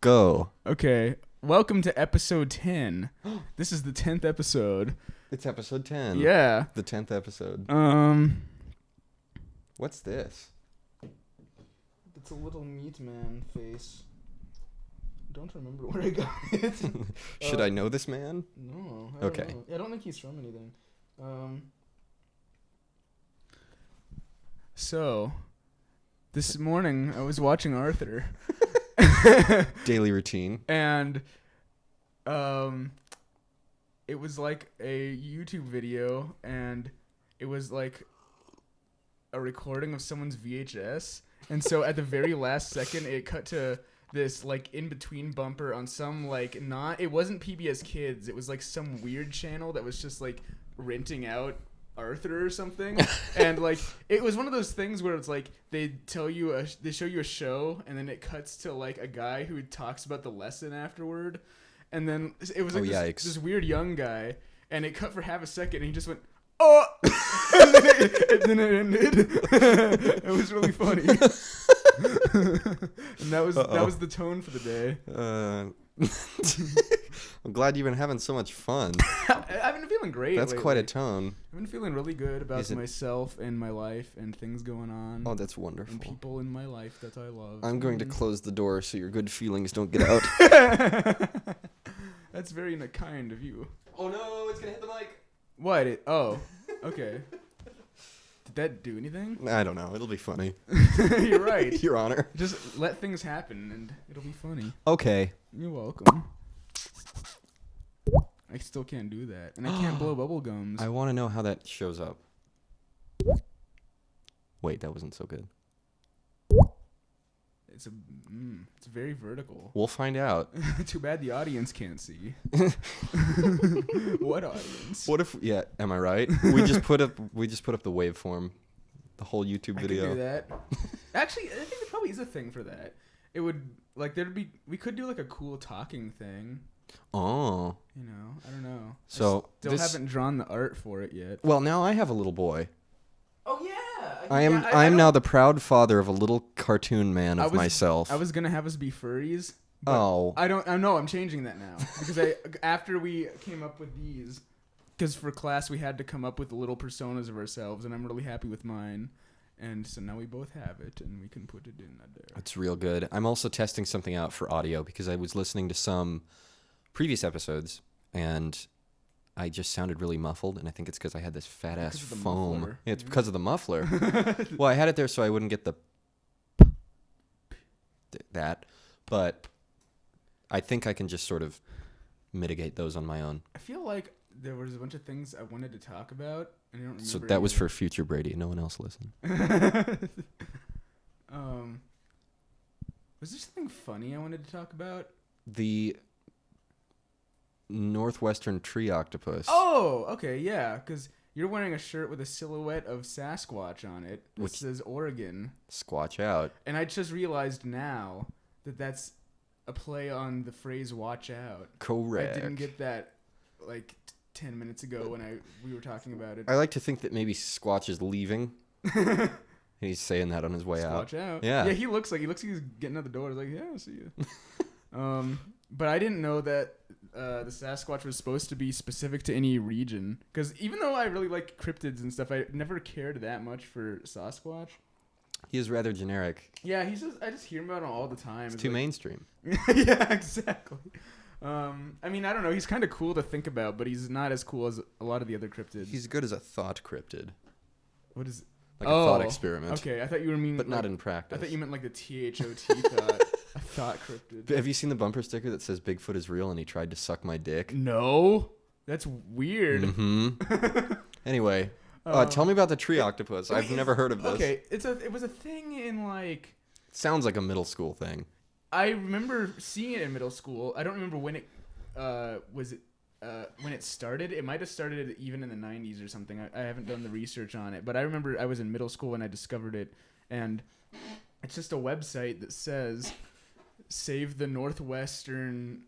go. Okay, welcome to episode 10. This is the 10th episode. It's episode 10. Yeah. The 10th episode. What's this? It's a little meat man face. Don't remember where I got it. Should I know this man? No. I don't Okay. know. I don't think he's from anything. So, this morning I was watching Arthur. Daily routine. And it was like a YouTube video, and it was like a recording of someone's VHS. And so at the very last second, it cut to this like in between bumper on some like it wasn't PBS Kids. It was like some weird channel that was just like renting out Arthur or something. And like it was one of those things where it's like they show you a show, and then it cuts to like a guy who talks about the lesson afterward. And then it was like this weird young guy, and it cut for half a second, and he just went, "Oh!" and then it ended. It was really funny. And that was the tone for the day. I'm glad you've been having so much fun. I've been feeling great. That's lately. quite a tone. I've been feeling really good about myself and my life and things going on. Oh, that's wonderful. And people in my life that I love. I'm going to close the door so your good feelings don't get out. That's very kind of you. Oh no, it's gonna hit the mic. What? Okay. Did that do anything? I don't know. It'll be funny. You're right. Your Honor. Just let things happen and it'll be funny. Okay. You're welcome. I still can't do that. And I can't blow bubble gums. I want to know how that shows up. Wait, that wasn't so good. It's very vertical. We'll find out. Too bad the audience can't see. What audience? What if? Yeah, am I right? We just put up the waveform, the whole YouTube video. I could do that. Actually, I think there probably is a thing for that. It would we could do like a cool talking thing. Oh. You know, I don't know. So I still haven't drawn the art for it yet. Well, now I have a little boy. Oh yeah. I am now the proud father of a little cartoon man of myself. I was gonna have us be furries. Oh. I know. I'm changing that now because after we came up with these, because for class we had to come up with little personas of ourselves, and I'm really happy with mine. And so now we both have it, and we can put it in there. It's real good. I'm also testing something out for audio because I was listening to some previous episodes, and I just sounded really muffled, and I think it's because I had this fat-ass foam. Muffler. Yeah, it's because of the muffler. Well, I had it there so I wouldn't get that, but I think I can just sort of mitigate those on my own. I feel like there was a bunch of things I wanted to talk about, and I don't remember. So that was for future Brady. No one else listened. Was there something funny I wanted to talk about? The northwestern tree octopus. Oh, okay, yeah, because you're wearing a shirt with a silhouette of Sasquatch on it, which says Oregon. Squatch out. And I just realized now that that's a play on the phrase "watch out." Correct. I didn't get that like 10 minutes ago when we were talking about it. I like to think that maybe Squatch is leaving. He's saying that on his way out. Watch out. Yeah. Yeah, he looks like he's getting out the door. He's like, yeah, I'll see you. But I didn't know that the Sasquatch was supposed to be specific to any region. Because even though I really like cryptids and stuff, I never cared that much for Sasquatch. He is rather generic. Yeah, I just hear about him all the time. It's too mainstream. Yeah, exactly. I mean, I don't know. He's kind of cool to think about, but he's not as cool as a lot of the other cryptids. He's good as a thought cryptid. What is? Like a thought experiment. Okay, I thought you were meaning, but not in practice. I thought you meant like the THOT thought. A thought cryptid. Have you seen the bumper sticker that says Bigfoot is real and he tried to suck my dick? No, that's weird. Mm-hmm. Anyway, tell me about the tree octopus. I've never heard of this. Okay, it was a thing in like. Sounds like a middle school thing. I remember seeing it in middle school. I don't remember when it when it started. It might have started even in the 90s or something. I haven't done the research on it, but I remember I was in middle school when I discovered it, and it's just a website that says save the northwestern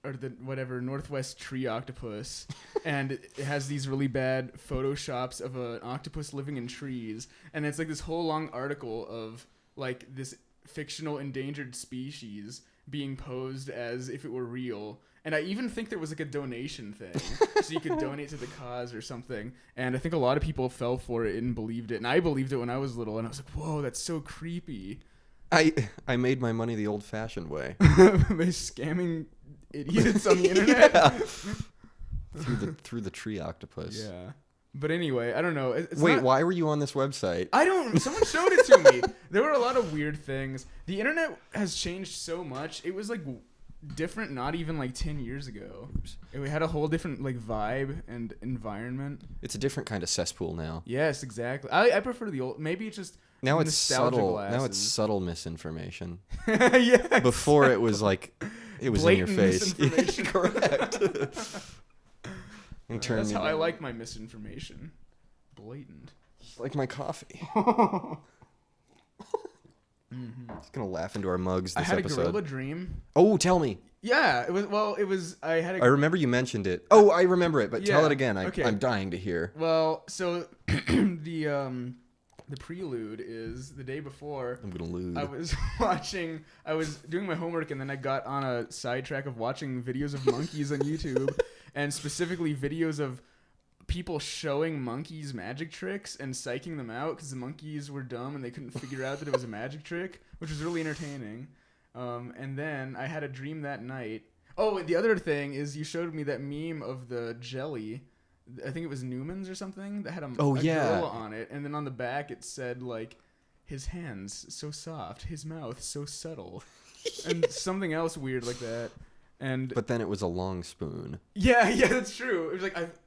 or the whatever Northwest tree octopus, and it has these really bad photoshops of an octopus living in trees, and it's like this whole long article of like this fictional endangered species, being posed as if it were real. And I even think there was like a donation thing, so you could donate to the cause or something. And I think a lot of people fell for it and believed it. And I believed it when I was little, and I was like, "Whoa, that's so creepy." I made my money the old-fashioned way. By scamming idiots on the internet. Yeah. through the tree octopus. Yeah. But anyway, I don't know. Wait, why were you on this website? I don't. Someone showed it to me. There were a lot of weird things. The internet has changed so much. It was like different not even like 10 years ago. We had a whole different like vibe and environment. It's a different kind of cesspool now. Yes, exactly. I prefer the old. Maybe it's just Now it's nostalgia subtle. glasses. Now it's subtle misinformation. Yeah. Before it was like it was Blatant in your face. misinformation. Correct. That's how I like my misinformation. Blatant. Like my coffee. Just gonna laugh into our mugs this I had episode. a gorilla dream. Oh, tell me. Yeah, it was. I had I remember you mentioned it. Oh, I remember it, but tell Yeah, it again. okay. I'm dying to hear. Well, so the prelude is the day before. I'm gonna lose. I was doing my homework, and then I got on a sidetrack of watching videos of monkeys on YouTube, and specifically videos of people showing monkeys magic tricks and psyching them out because the monkeys were dumb and they couldn't figure out that it was a magic trick, which was really entertaining. And then I had a dream that night. Oh, the other thing is you showed me that meme of the jelly. I think it was Newman's or something that had a gorilla on it, and then on the back it said like, his hands so soft, his mouth so subtle, and something else weird like that. But then it was a long spoon. Yeah, that's true. It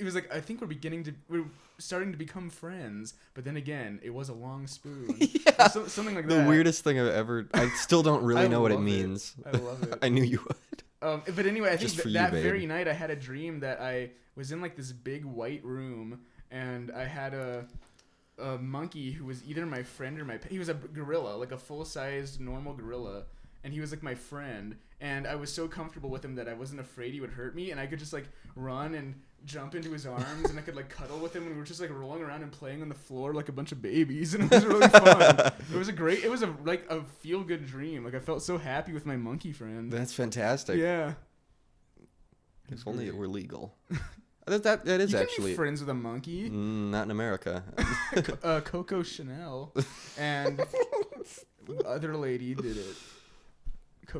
was like I think we're starting to become friends, but then again, it was a long spoon. Yeah, something like the that. weirdest thing I've ever. I still don't really know what it means. I love it. I knew you would. But anyway, I think that babe. very night I had a dream that I was in like this big white room, and I had a monkey who was either my friend or my pet. He was a gorilla, like a full-sized normal gorilla, and he was like my friend. And I was so comfortable with him that I wasn't afraid he would hurt me, and I could just like run and jump into his arms, and I could like cuddle with him, and we were just like rolling around and playing on the floor like a bunch of babies, and it was really fun. It was a feel good dream. Like I felt so happy with my monkey friend. That's fantastic. Yeah. If only it were legal. That is you can actually be friends with a monkey. not in America. Coco Chanel and other lady did it.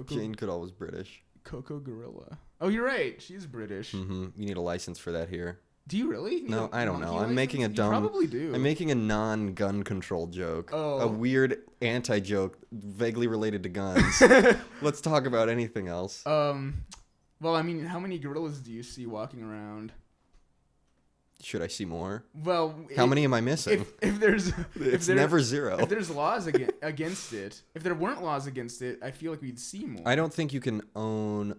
Jane Goodall was British. Coco Gorilla. Oh, you're right. She's British. Mm-hmm. You need a license for that here. Do you really? No, I don't know. License? I'm making a dumb. You probably do. I'm making a non-gun control joke. Oh. A weird anti-joke, vaguely related to guns. Let's talk about anything else. Well, I mean, how many gorillas do you see walking around? Should I see more? Well, how many am I missing? If there's it's never zero. If there's laws against it, if there weren't laws against it, I feel like we'd see more. I don't think you can own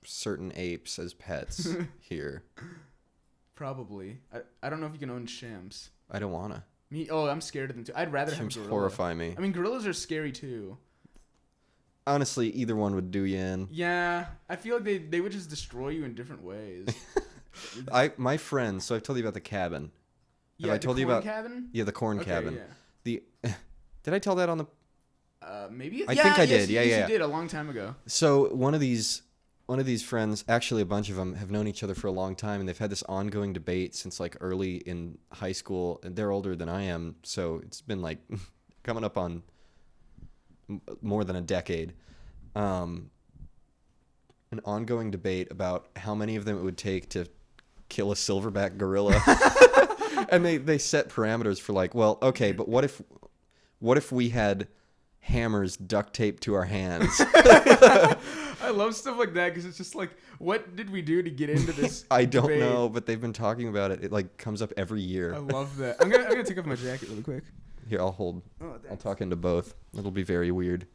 certain apes as pets here. Probably. I don't know if you can own chimps. I don't wanna. I'm scared of them too. I'd rather have Chimps gorilla. horrify me. I mean, gorillas are scary too. Honestly, either one would do you in. Yeah, I feel like they would just destroy you in different ways. My friends. So I've told you about the cabin. Yeah, Have I told you about cabin? Yeah, the corn Okay, cabin. Yeah. Did I tell that on the? Maybe. I think I did. Yeah. You did a long time ago. So one of these friends, actually a bunch of them, have known each other for a long time, and they've had this ongoing debate since like early in high school. And they're older than I am, so it's been like coming up on more than a decade. An ongoing debate about how many of them it would take to kill a silverback gorilla. And they set parameters for like, well, okay, but what if we had hammers duct taped to our hands? I love stuff like that because it's just like, what did we do to get into this? I don't debate? know, but they've been talking about it. It like comes up every year. I love that. I'm gonna take off my jacket really quick. Here, I'll hold. Oh, I'll talk into both. It'll be very weird.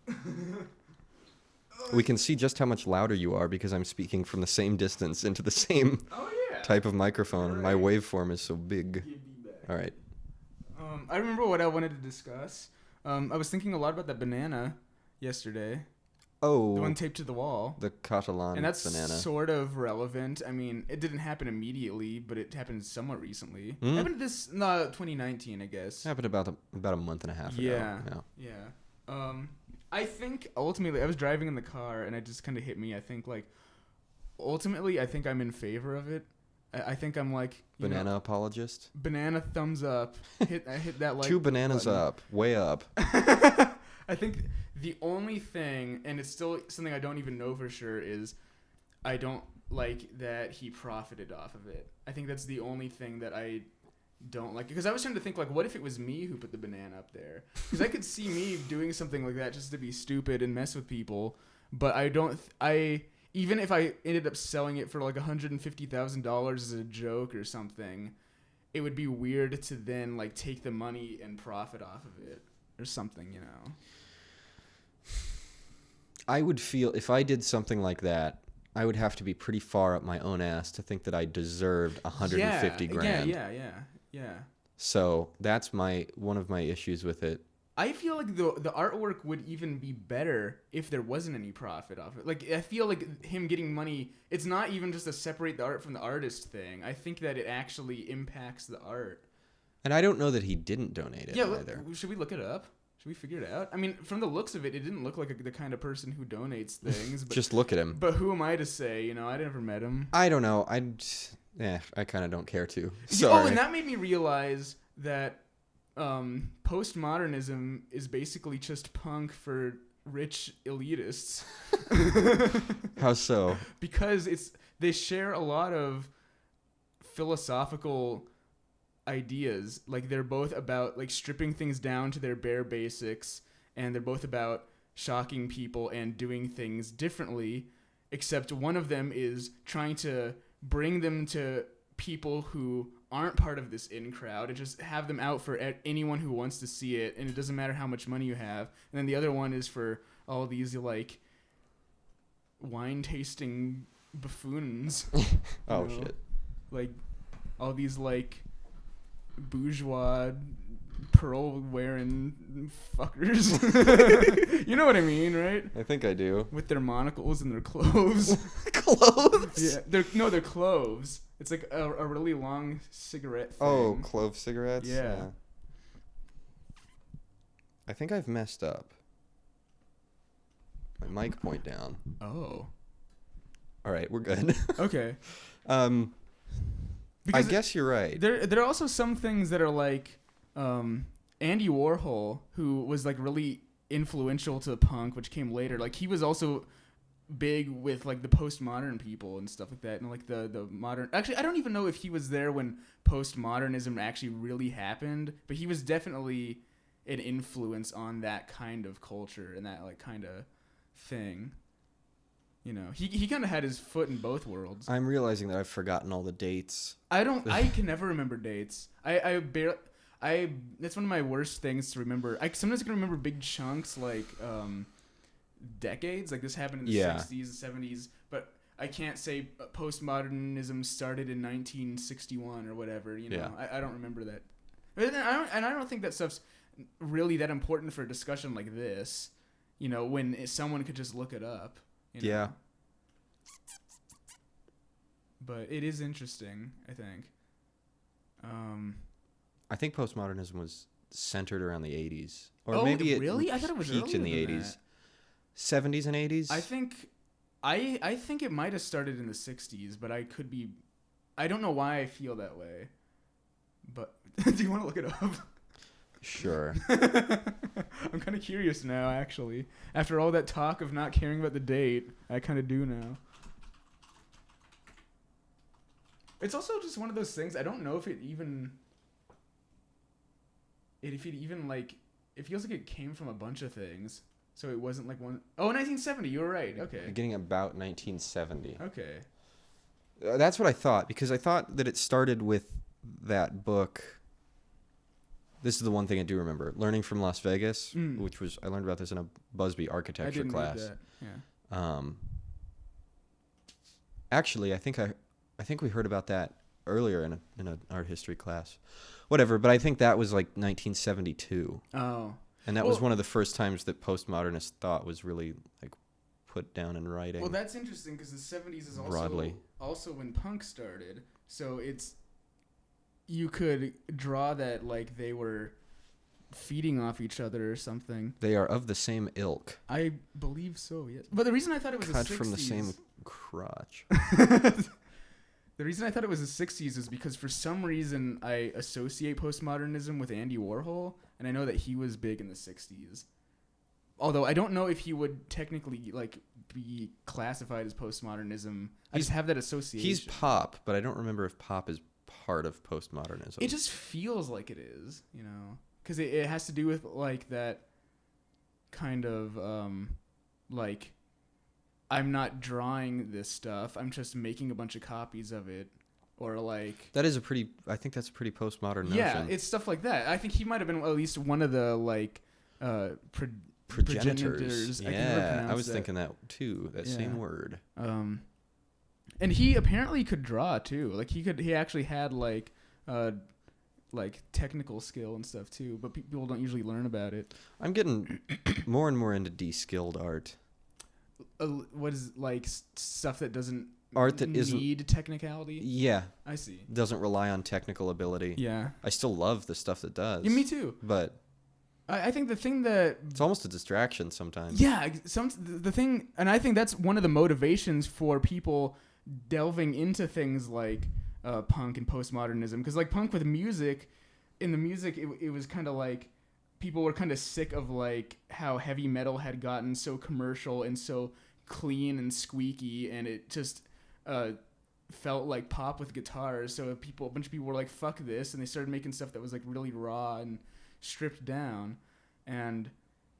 We can see just how much louder you are because I'm speaking from the same distance into the same type of microphone. Right. My waveform is so big. All right. I remember what I wanted to discuss. I was thinking a lot about that banana yesterday. Oh. The one taped to the wall. The Catalan and that's banana. Sort of relevant. I mean, it didn't happen immediately, but it happened somewhat recently. Mm. Happened this 2019, I guess. Happened about a month and a half ago. Yeah. I think ultimately, I was driving in the car and it just kind of hit me. I think like ultimately, I think I'm in favor of it. I think I'm like Banana apologist. banana thumbs up. I hit that like 2 bananas button. up, way up. I think the only thing, and it's still something I don't even know for sure, is I don't like that he profited off of it. I think that's the only thing that I don't like, because I was trying to think like, what if it was me who put the banana up there? Because I could see me doing something like that just to be stupid and mess with people, but I don't. Even if I ended up selling it for like $150,000 as a joke or something, it would be weird to then like take the money and profit off of it or something, you know. I would feel if I did something like that, I would have to be pretty far up my own ass to think that I deserved 150 grand. Yeah. So that's one of my issues with it. I feel like the artwork would even be better if there wasn't any profit off it. Like, I feel like him getting money, it's not even just to separate the art from the artist thing. I think that it actually impacts the art. And I don't know that he didn't donate it either. Should we look it up? Should we figure it out? I mean, from the looks of it, it didn't look like the kind of person who donates things. But, just look at him. But who am I to say? You know, I never met him. I don't know. I kind of don't care to. Sorry. Oh, and that made me realize that postmodernism is basically just punk for rich elitists. How so? Because they share a lot of philosophical ideas. Like, they're both about like stripping things down to their bare basics, and they're both about shocking people and doing things differently, except one of them is trying to bring them to people who aren't part of this in crowd and just have them out for anyone who wants to see it, and it doesn't matter how much money you have. And then the other one is for all these like wine tasting buffoons. Oh, shit. Like all these like bourgeois pearl wearing fuckers. You know what I mean, right? I think I do. With their monocles and their clothes. Clothes? Yeah, they're cloves. It's like a really long cigarette thing. Oh, clove cigarettes? Yeah. I think I've messed up. My mic point down. Oh. All right, we're good. Okay. I Because guess you're right. There are also some things that are like Andy Warhol, who was like really influential to punk, which came later. Like, he was also big with like the postmodern people and stuff like that, and like the modern. Actually, I don't even know if he was there when postmodernism actually really happened, but he was definitely an influence on that kind of culture and that like kind of thing. You know, he kind of had his foot in both worlds. I'm realizing that I've forgotten all the dates. I can never remember dates. That's one of my worst things to remember. I sometimes can remember big chunks like decades, like this happened in the 60s and 70s, but I can't say postmodernism started in 1961 or whatever, you know. Yeah. I don't remember that. And I don't think that stuff's really that important for a discussion like this, you know, when someone could just look it up. You know? Yeah. But it is interesting, I think. I think postmodernism was centered around the 80s. Or Oh, maybe it really? I thought it was peaked in the earlier than 80s. 70s and 80s? I think it might have started in the 60s, but I don't know why I feel that way. But do you want to look it up? Sure. I'm kind of curious now, actually. After all that talk of not caring about the date, I kind of do now. It's also just one of those things, I don't know if it like, it feels like it came from a bunch of things. So it wasn't like one... Oh, 1970, you were right. Okay. Beginning about 1970. Okay. That's what I thought, because I thought that it started with that book. This is the one thing I do remember. Learning from Las Vegas, which was... I learned about this in a Busby architecture class. I didn't read that. Yeah. Actually, I think we heard about that earlier in an art history class. Whatever, but I think that was like 1972. Oh. And that was one of the first times that postmodernist thought was really like put down in writing. Well, that's interesting because the 70s is also when punk started. So you could draw that like they were feeding off each other or something. They are of the same ilk, I believe so, yes. But the reason I thought it was cut the 60s, from the same crotch. the reason I thought it was the 60s is because for some reason I associate postmodernism with Andy Warhol, and I know that he was big in the 60s. Although I don't know if he would technically like be classified as postmodernism. I just have that association. He's pop, but I don't remember if pop is part of postmodernism. It just feels like it is, you know, because it has to do with like that kind of like I'm not drawing this stuff, I'm just making a bunch of copies of it, or like That is a pretty. I think that's a pretty postmodern notion. yeah, it's stuff like that. I think he might have been at least one of the like progenitors. I can never Yeah, I pronounce was that. thinking that too. That Yeah. same word. And he apparently could draw too. Like he actually had like technical skill and stuff too. But people don't usually learn about it. I'm getting more and more into de-skilled art. What is like stuff that doesn't Art that isn't- need technicality? Yeah, I see. doesn't rely on technical ability. Yeah. I still love the stuff that does. Yeah, me too. But I think the thing that it's almost a distraction sometimes. yeah, the thing, and I think that's one of the motivations for people delving into things like punk and postmodernism, because like punk with music, in the music it was kind of like people were kind of sick of like how heavy metal had gotten so commercial and so clean and squeaky, and it just felt like pop with guitars. So a bunch of people were like, fuck this, and they started making stuff that was like really raw and stripped down. And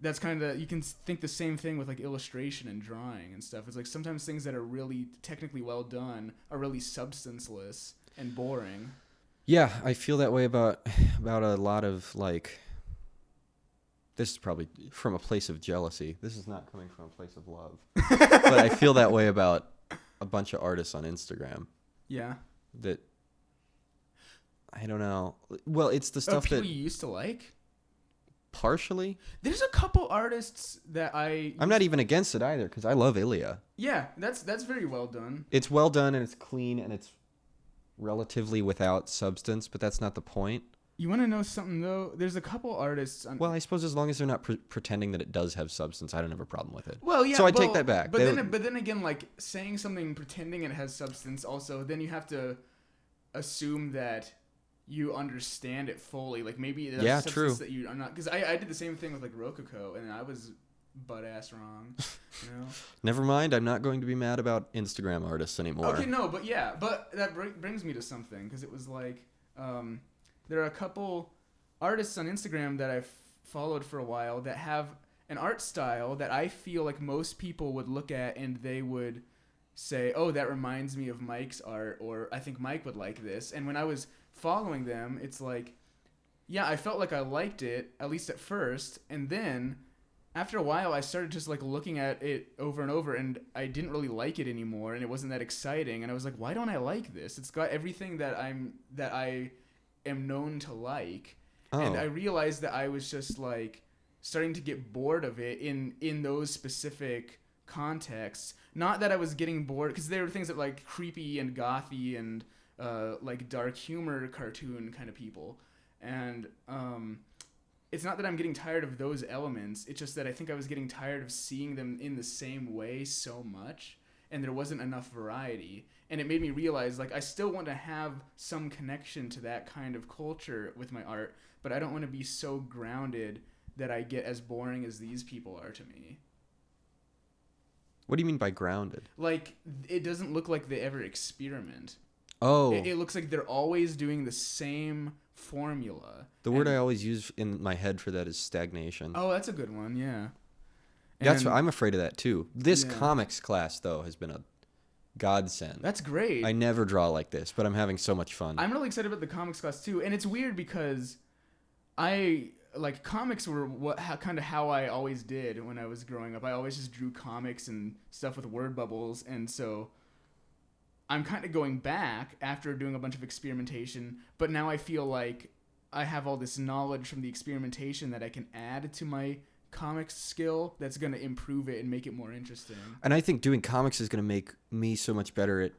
that's kind of, you can think the same thing with like illustration and drawing and stuff. It's like sometimes things that are really technically well done are really substanceless and boring. Yeah, I feel that way about a lot of like. This is probably from a place of jealousy. This is not coming from a place of love. But I feel that way about a bunch of artists on Instagram Yeah. that I don't know. Well, it's the stuff people that you used to like. partially. There's a couple artists that I'm not even against it either because I love Ilya. Yeah, that's very well done. It's well done and it's clean and it's relatively without substance, but that's not the point. You want to know something though? There's a couple artists. Well, I suppose as long as they're not pretending that it does have substance, I don't have a problem with it. Well, yeah. So I take that back. But They- then again, like saying something pretending it has substance, also then you have to assume that you understand it fully. Like maybe there's Yeah, substance true. that you are not. Because I did the same thing with like Rococo, and I was butt ass wrong. You know. Never mind, I'm not going to be mad about Instagram artists anymore. Okay, no, but yeah, but that brings me to something, because it was like there are a couple artists on Instagram that I've followed for a while that have an art style that I feel like most people would look at and they would say, oh, that reminds me of Mike's art, or I think Mike would like this. And when I was following them, it's like, yeah, I felt like I liked it, at least at first, and then after a while I started just like looking at it over and over, and I didn't really like it anymore, and it wasn't that exciting, and I was like, why don't I like this? It's got everything that I am known to like. And I realized that I was just like starting to get bored of it in those specific contexts. Not that I was getting bored, because there were things that like creepy and gothy and like dark humor cartoon kind of people, and it's not that I'm getting tired of those elements. It's just that I think I was getting tired of seeing them in the same way so much, and there wasn't enough variety. And it made me realize, like, I still want to have some connection to that kind of culture with my art, but I don't want to be so grounded that I get as boring as these people are to me. What do you mean by grounded? Like, it doesn't look like they ever experiment. Oh, It looks like they're always doing the same formula. the word I always use in my head for that is stagnation. Oh, that's a good one, yeah. That's And what I'm afraid of that too. This Yeah. comics class though has been a godsend. that's great. I never draw like this, but I'm having so much fun. I'm really excited about the comics class too, and it's weird because comics were kind of how I always did when I was growing up. I always just drew comics and stuff with word bubbles, and so I'm kind of going back after doing a bunch of experimentation, but now I feel like I have all this knowledge from the experimentation that I can add to my comics skill that's going to improve it and make it more interesting. And I think doing comics is going to make me so much better at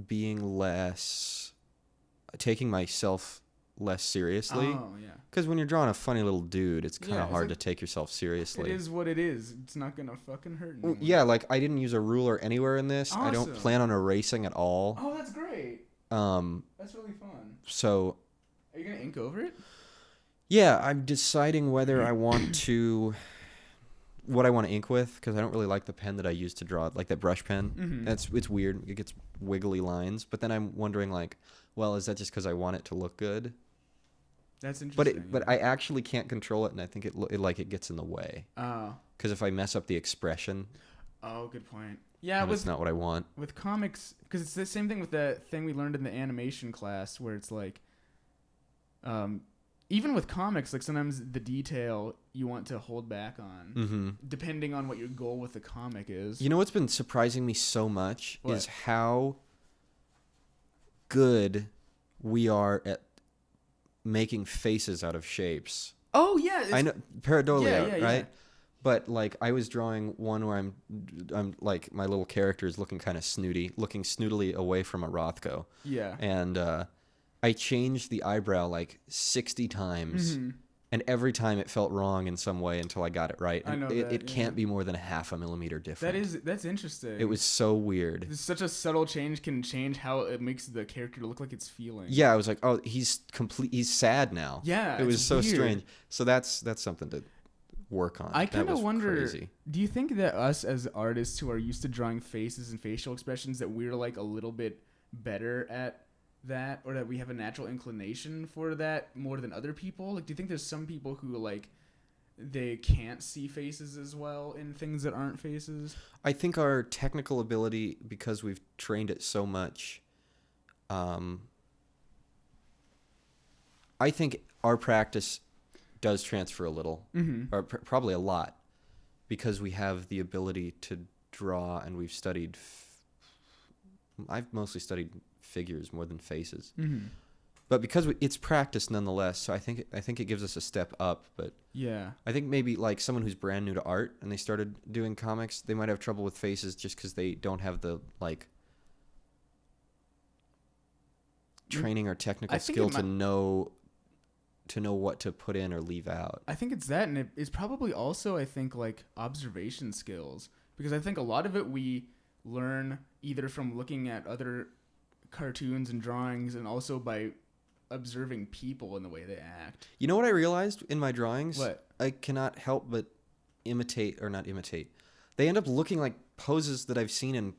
being less taking myself less seriously. Oh yeah. Because when you're drawing a funny little dude, it's kind Yeah, of it's hard like- to take yourself seriously. It is what it is. It's not gonna fucking hurt Well, anyone. yeah, like I didn't use a ruler anywhere in this. I don't Awesome. plan on erasing at all. Oh, that's great. Um, That's really fun. so Are you gonna ink over it? yeah, I'm deciding whether I want to, what I want to ink with, because I don't really like the pen that I use to draw, like that brush pen. Mm-hmm. It's weird. It gets wiggly lines. But then I'm wondering, like, well, is that just because I want it to look good? That's But interesting. but I actually can't control it, and I think it gets in the way. Oh. Because if I mess up the expression, Oh, good point. Yeah, then it's not what I want. with comics, because it's the same thing with that thing we learned in the animation class, where it's like, even with comics, like sometimes the detail you want to hold back on, Mm-hmm. depending on what your goal with the comic is. You know what's been surprising me so much What? is how good we are at making faces out of shapes. Oh yeah, I know pareidolia, Yeah, yeah, right? yeah. But like I was drawing one where I'm like my little character is looking kind of snooty, looking snootily away from a Rothko, Yeah. and I changed the eyebrow like 60 times. Mm-hmm. And every time it felt wrong in some way until I got it right. I And know it that, can't yeah. be more than a half a millimeter different. That's interesting. It was so weird. Such a subtle change can change how it makes the character look like it's feeling. Yeah, I was like, oh, he's sad now. Yeah, It was it's so weird. strange. So that's something to work on. I That kind of was wonder, crazy. do you think that us as artists who are used to drawing faces and facial expressions, that we're like a little bit better at that, or that we have a natural inclination for that more than other people? Like, do you think there's some people who like they can't see faces as well in things that aren't faces? I think our technical ability, because we've trained it so much, I think our practice does transfer a little, Mm-hmm. or probably a lot, because we have the ability to draw, and we've studied. I've mostly studied figures more than faces, Mm-hmm. but because it's practice nonetheless. So I think it gives us a step up. But Yeah. I think maybe like someone who's brand new to art and they started doing comics, they might have trouble with faces just because they don't have the like training or technical I think skill it to know what to put in or leave out. I think it's that, and it's probably also, I think, like observation skills, because I think a lot of it we learn either from looking at other cartoons and drawings, and also by observing people and the way they act. You know what I realized in my drawings? What? I cannot help but not imitate. They end up looking like poses that I've seen in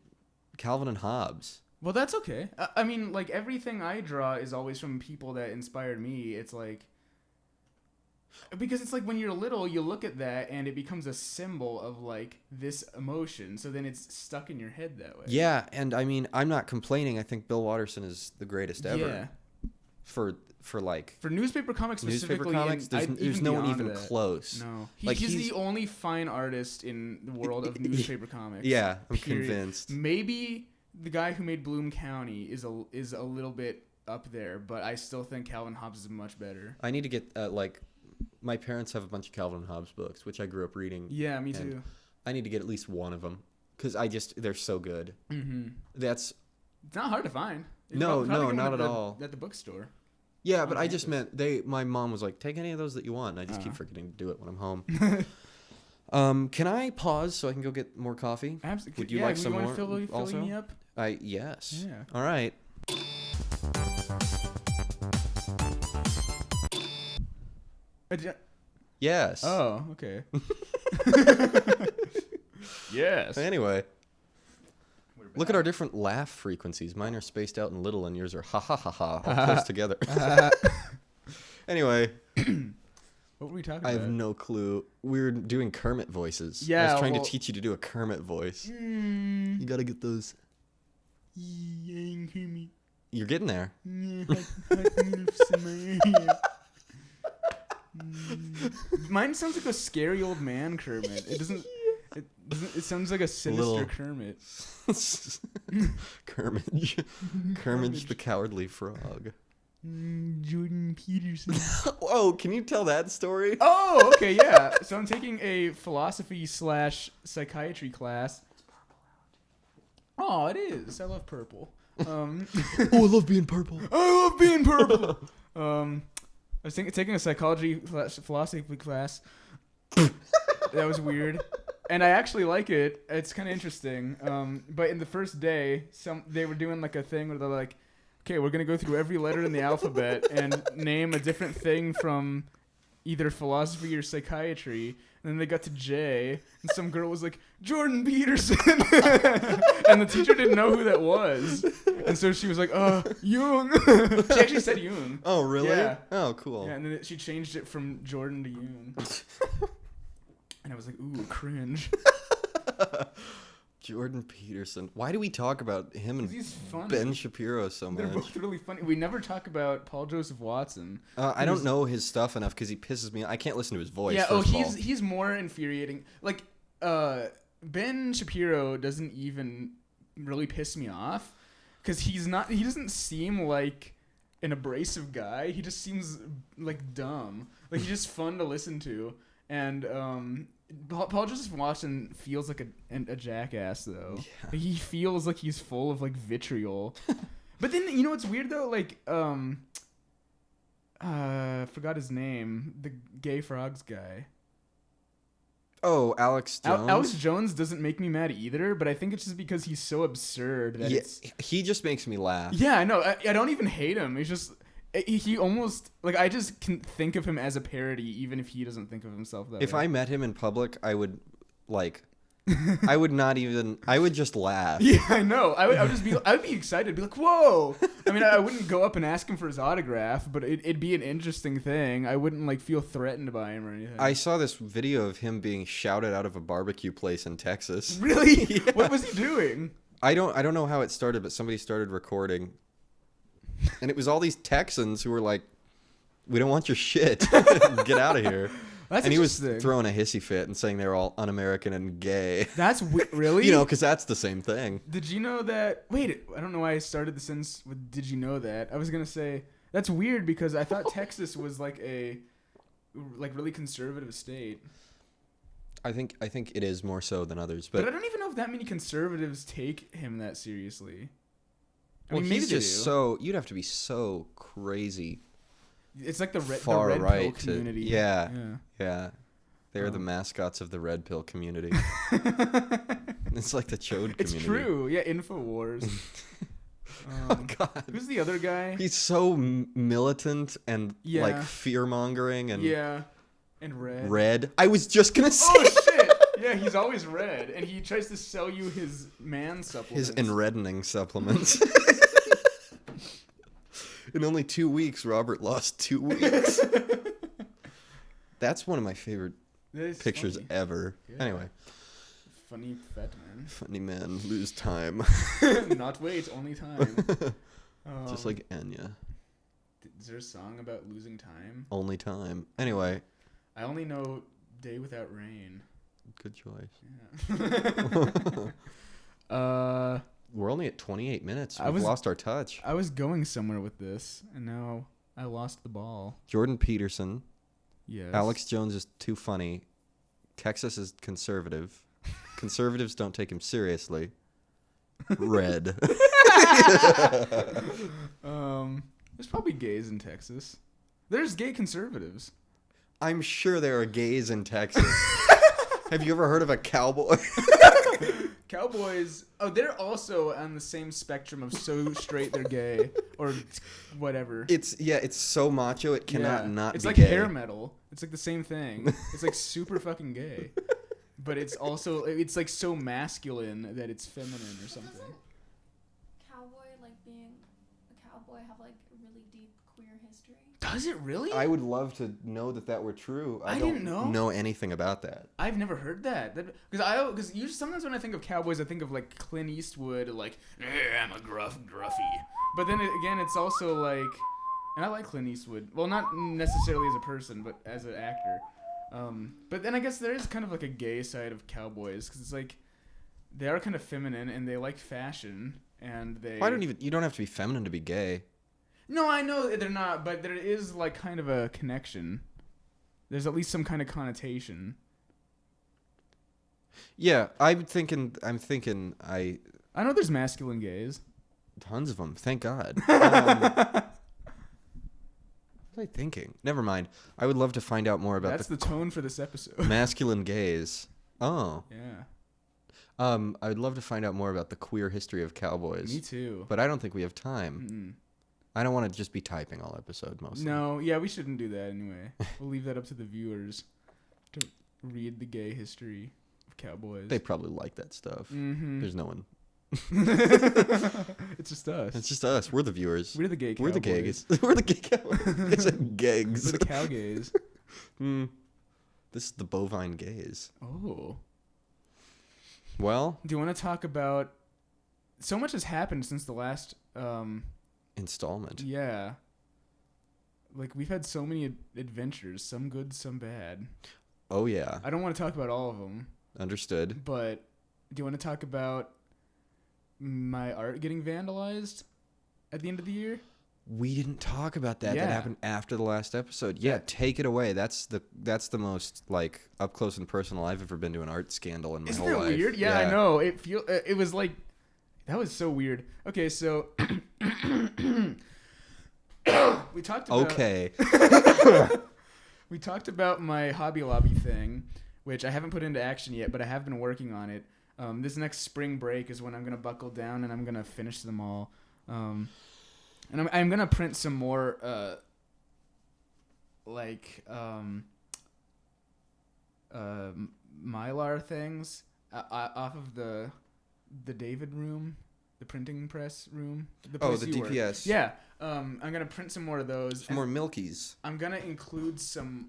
Calvin and Hobbes. Well, that's okay. I mean, like everything I draw is always from people that inspired me. It's like, because it's like when you're little, you look at that and it becomes a symbol of like this emotion. So then it's stuck in your head that way. Yeah, and I mean, I'm not complaining. I think Bill Watterson is the greatest ever. Yeah. For like For newspaper comics newspaper specifically, comics, and there's no one beyond even that. close. No, Like, he's he's- the only fine artist in the world of newspaper comics. Yeah, I'm Period. convinced. Maybe the guy who made Bloom County is a little bit up there, but I still think Calvin Hobbes is much better. I need to get like my parents have a bunch of Calvin and Hobbes books, which I grew up reading. Yeah, me And too. I need to get at least one of them because they're so good. Mm-hmm. That's It's not hard to find. You No, probably no, get one not at the- all. At the bookstore. yeah, On but I just campus. meant my mom was like, take any of those that you want, and I just keep Uh-huh. forgetting to do it when I'm home. Can I pause so I can go get more coffee? Absolutely. Would you like some want more to fill also? me up? Yes. Yeah. All right. Yes. Oh, okay. Yes. Anyway, look at our different laugh frequencies. Mine are spaced out and little, and yours are ha ha ha ha all close together. Anyway, What were we talking I about? have no clue. We're doing Kermit voices. I Yeah, was trying well- to teach you to do a Kermit voice. Mm. You gotta get those. Yeah, Kermit. You're getting there. Mine sounds like a scary old man Kermit. It doesn't. It sounds like a sinister Little- Kermit. Kermit. Kermit the Cowardly Frog. Jordan Peterson. Oh, can you tell that story? Oh, okay, yeah. So I'm taking a philosophy / psychiatry class. Oh, it is. I love purple. Oh, I love being purple. I love being purple. I was taking a psychology philosophy class. That was weird. And I actually like it. It's kind of interesting. But in the first day, they were doing like a thing where they're like, okay, we're going to go through every letter in the alphabet and name a different thing from either philosophy or psychiatry. And then they got to J, and some girl was like, Jordan Peterson. And the teacher didn't know who that was. And so she was like, Jung. She actually said Jung. Oh, really? Yeah. Oh, cool. Yeah, and then she changed it from Jordan to Jung. And I was like, ooh, cringe. Jordan Peterson. Why do we talk about him and He's funny. Ben Shapiro so They're much? both really funny. We never talk about Paul Joseph Watson. I don't know his stuff enough because he pisses me off. I can't listen to his voice. Yeah, first of all. he's more infuriating. Like, Ben Shapiro doesn't even really piss me off because he doesn't seem like an abrasive guy. He just seems like dumb. Like, he's just fun to listen to. And Paul Joseph Watson feels like a jackass though. Yeah. Like, he feels like he's full of like vitriol. But then you know what's weird though? Like forgot his name. The gay frogs guy. Oh, Alex Jones. Alex Jones doesn't make me mad either, but I think it's just because he's so absurd that Yeah, it's. he just makes me laugh. Yeah, I know. I don't even hate him. He's just. He almost like I just can think of him as a parody, even if he doesn't think of himself that way. If I met him in public, I would like. I would not even. I would just laugh. Yeah, I know. I would just be. I would be excited. Be like, whoa! I mean, I wouldn't go up and ask him for his autograph, but it'd be an interesting thing. I wouldn't like feel threatened by him or anything. I saw this video of him being shouted out of a barbecue place in Texas. Really? Yeah. What was he doing? I don't know how it started, but somebody started recording, and it was all these Texans who were like, "We don't want your shit. Get out of here." That's And he was interesting. throwing a hissy fit and saying they were all un-American and gay. That's really. You know, because that's the same thing. Did you know that? Wait, I don't know why I started the sentence with "Did you know that?" I was gonna say that's weird because I thought Texas was like a really conservative state. I think it is more so than others, But I but don't even know if that many conservatives take him that seriously. well, maybe he's they just do. so you'd have to be so crazy. It's like the far red right pill to- community. yeah. Yeah, they're the Um. mascots of the red pill community. It's like the chode community. It's true. Yeah, Infowars. Oh God, Who's the other guy? he's so militant and Yeah. like fear mongering and Yeah, and red. red. I was just gonna say Oh shit! Yeah, he's always red, and he tries to sell you his man supplements. his enreddening supplements. In only 2 weeks, Robert lost 2 weeks. That's one of my favorite That is pictures funny. ever. Yeah. Anyway, Funny fat man. funny men lose time. Not wait, only time. Just like Enya. Is there a song about losing time? Only time. Anyway, I only know Day Without Rain. good choice. Yeah. We're only at 28 minutes. I We've was- lost our touch. I was going somewhere with this, and now I lost the ball. Jordan Peterson. Yes. Alex Jones is too funny. Texas is conservative. Conservatives don't take him seriously. Red. There's probably gays in Texas. There's gay conservatives. I'm sure there are gays in Texas. Have you ever heard of a cowboy? Cowboys, they're also on the same spectrum of so straight they're gay or whatever. It's so macho it cannot Yeah. not It's be like gay. hair metal. It's like the same thing. It's like super fucking gay. But it's also it's like so masculine that it's feminine or something. Doesn't cowboy, like being a cowboy, have like a really deep queer history? Does it really? I would love to know that were true. I don't didn't know anything about that. I've never heard that. Because usually sometimes when I think of cowboys, I think of like Clint Eastwood, like I'm a gruffy. But then again, it's also like, and I like Clint Eastwood. Well, not necessarily as a person, but as an actor. But then I guess there is kind of like a gay side of cowboys because it's like they are kind of feminine and they like fashion and they. You don't have to be feminine to be gay. No, I know they're not, but there is like kind of a connection. There's at least some kind of connotation. Yeah, I'm thinking I know there's masculine gays. tons of them. Thank God. What was I thinking? Never mind. I would love to find out more about That's the tone for this episode. masculine gaze. Oh. Yeah. I would love to find out more about the queer history of cowboys. Me too. But I don't think we have time. Mm-mm. I don't want to just be typing all episode mostly. No, yeah, we shouldn't do that anyway. We'll leave that up to the viewers to read the gay history of cowboys. They probably like that stuff. Mm-hmm. There's no one. It's just us. It's just us. We're the viewers. We're the gay cowboys. We're the gays. We're the gay cowboys. I said gags. We're the cow gays. This is the bovine gaze. Oh. Well, Do you want to talk about... So much has happened since the last... installment. Yeah. Like, we've had so many adventures. Some good, some bad. Oh, yeah. I don't want to talk about all of them. Understood. But do you want to talk about my art getting vandalized at the end of the year? We didn't talk about that. Yeah. That happened after the last episode. Yeah, take it away. That's the most like up close and personal I've ever been to an art scandal in my Isn't whole that life. weird? Yeah, I know. It was like that was so weird. Okay, so we talked about Okay. we talked about my Hobby Lobby thing, which I haven't put into action yet, but I have been working on it. This next spring break is when I'm gonna buckle down and I'm gonna finish them all. And I'm gonna print some more Mylar things off of the David room, the printing press room. The Oh, place the you work. DPS. Yeah. I'm gonna print some more of those. Some more Milkies. I'm gonna include some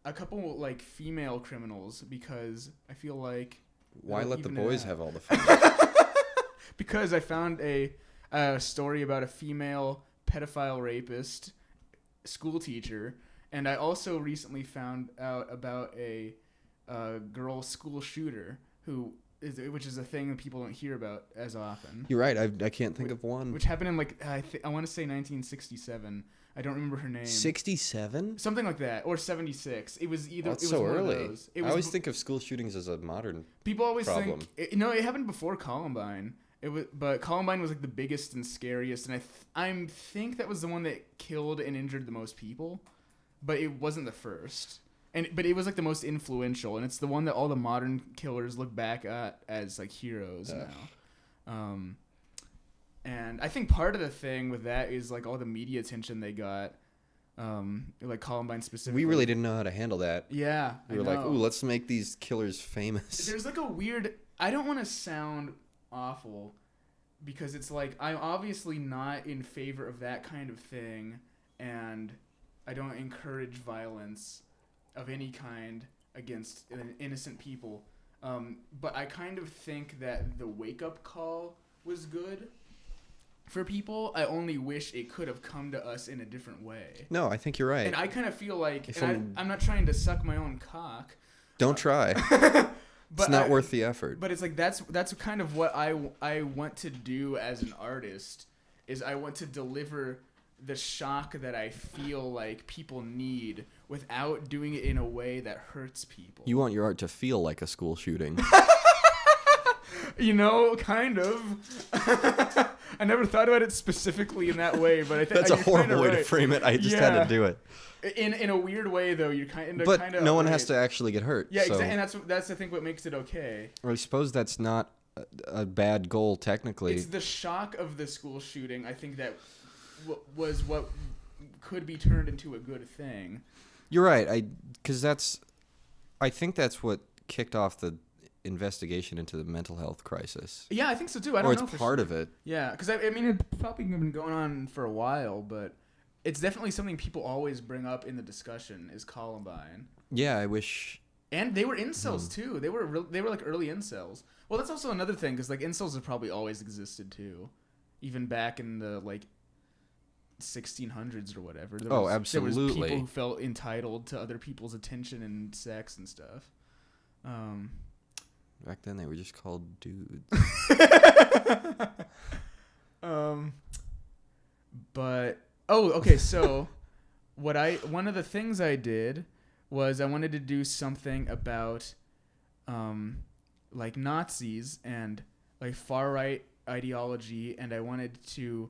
a couple like female criminals because I feel like Why it'll let the even it boys out. have all the fun? Because I found a story about a female pedophile rapist school teacher, and I also recently found out about a girl school shooter which is a thing that people don't hear about as often. You're right. I can't think of one. Which happened in I want to say 1967. I don't remember her name. 67? Something like that, or 76. It was either. That's it was so one early. Of those. It I was always think of school shootings as a modern. people always problem. think it happened before Columbine. But Columbine was like the biggest and scariest, and I think that was the one that killed and injured the most people, but it wasn't the first. But it was like the most influential, and it's the one that all the modern killers look back at as like heroes now. And I think part of the thing with that is like all the media attention they got, like Columbine specifically. We really didn't know how to handle that. Yeah, We were like, ooh, let's make these killers famous. There's like a weird. I don't want to sound awful because it's like I'm obviously not in favor of that kind of thing, and I don't encourage violence of any kind against innocent people. But I kind of think that the wake-up call was good for people. I only wish it could have come to us in a different way. No, I think you're right. And I kind of feel like, If I'm not trying to suck my own cock. Don't try. But it's not worth the effort. But it's like that's kind of what I want to do as an artist, is I want to deliver the shock that I feel like people need without doing it in a way that hurts people. You want your art to feel like a school shooting. Kind of. I never thought about it specifically in that way, but I think That's a horrible way to frame it. I just had to do it. In a weird way, though, you're kind of. But no one has to actually get hurt. Yeah, so. exactly, and that's I think what makes it okay. Or I suppose that's not a bad goal technically. It's the shock of the school shooting. I think that was what could be turned into a good thing. You're right. I think that's what kicked off the investigation into the mental health crisis. Yeah, I think so too. I don't know. Or it's part of it. Yeah, because I mean, it's probably been going on for a while, but it's definitely something people always bring up in the discussion is Columbine. Yeah, I wish. And they were incels too. They were like early incels. Well, that's also another thing because like incels have probably always existed too, even back in the like 1600s or whatever. Absolutely. There was people who felt entitled to other people's attention and sex and stuff. Back then they were just called dudes. But okay, so one of the things I did was I wanted to do something about like Nazis and like far right ideology, and I wanted to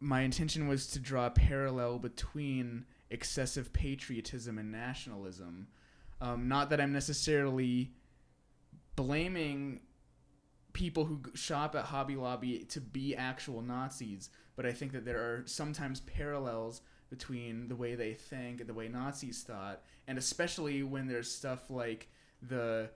my intention was to draw a parallel between excessive patriotism and nationalism. Not that I'm necessarily blaming people who shop at Hobby Lobby to be actual Nazis, but I think that there are sometimes parallels between the way they think and the way Nazis thought, and especially when there's stuff like the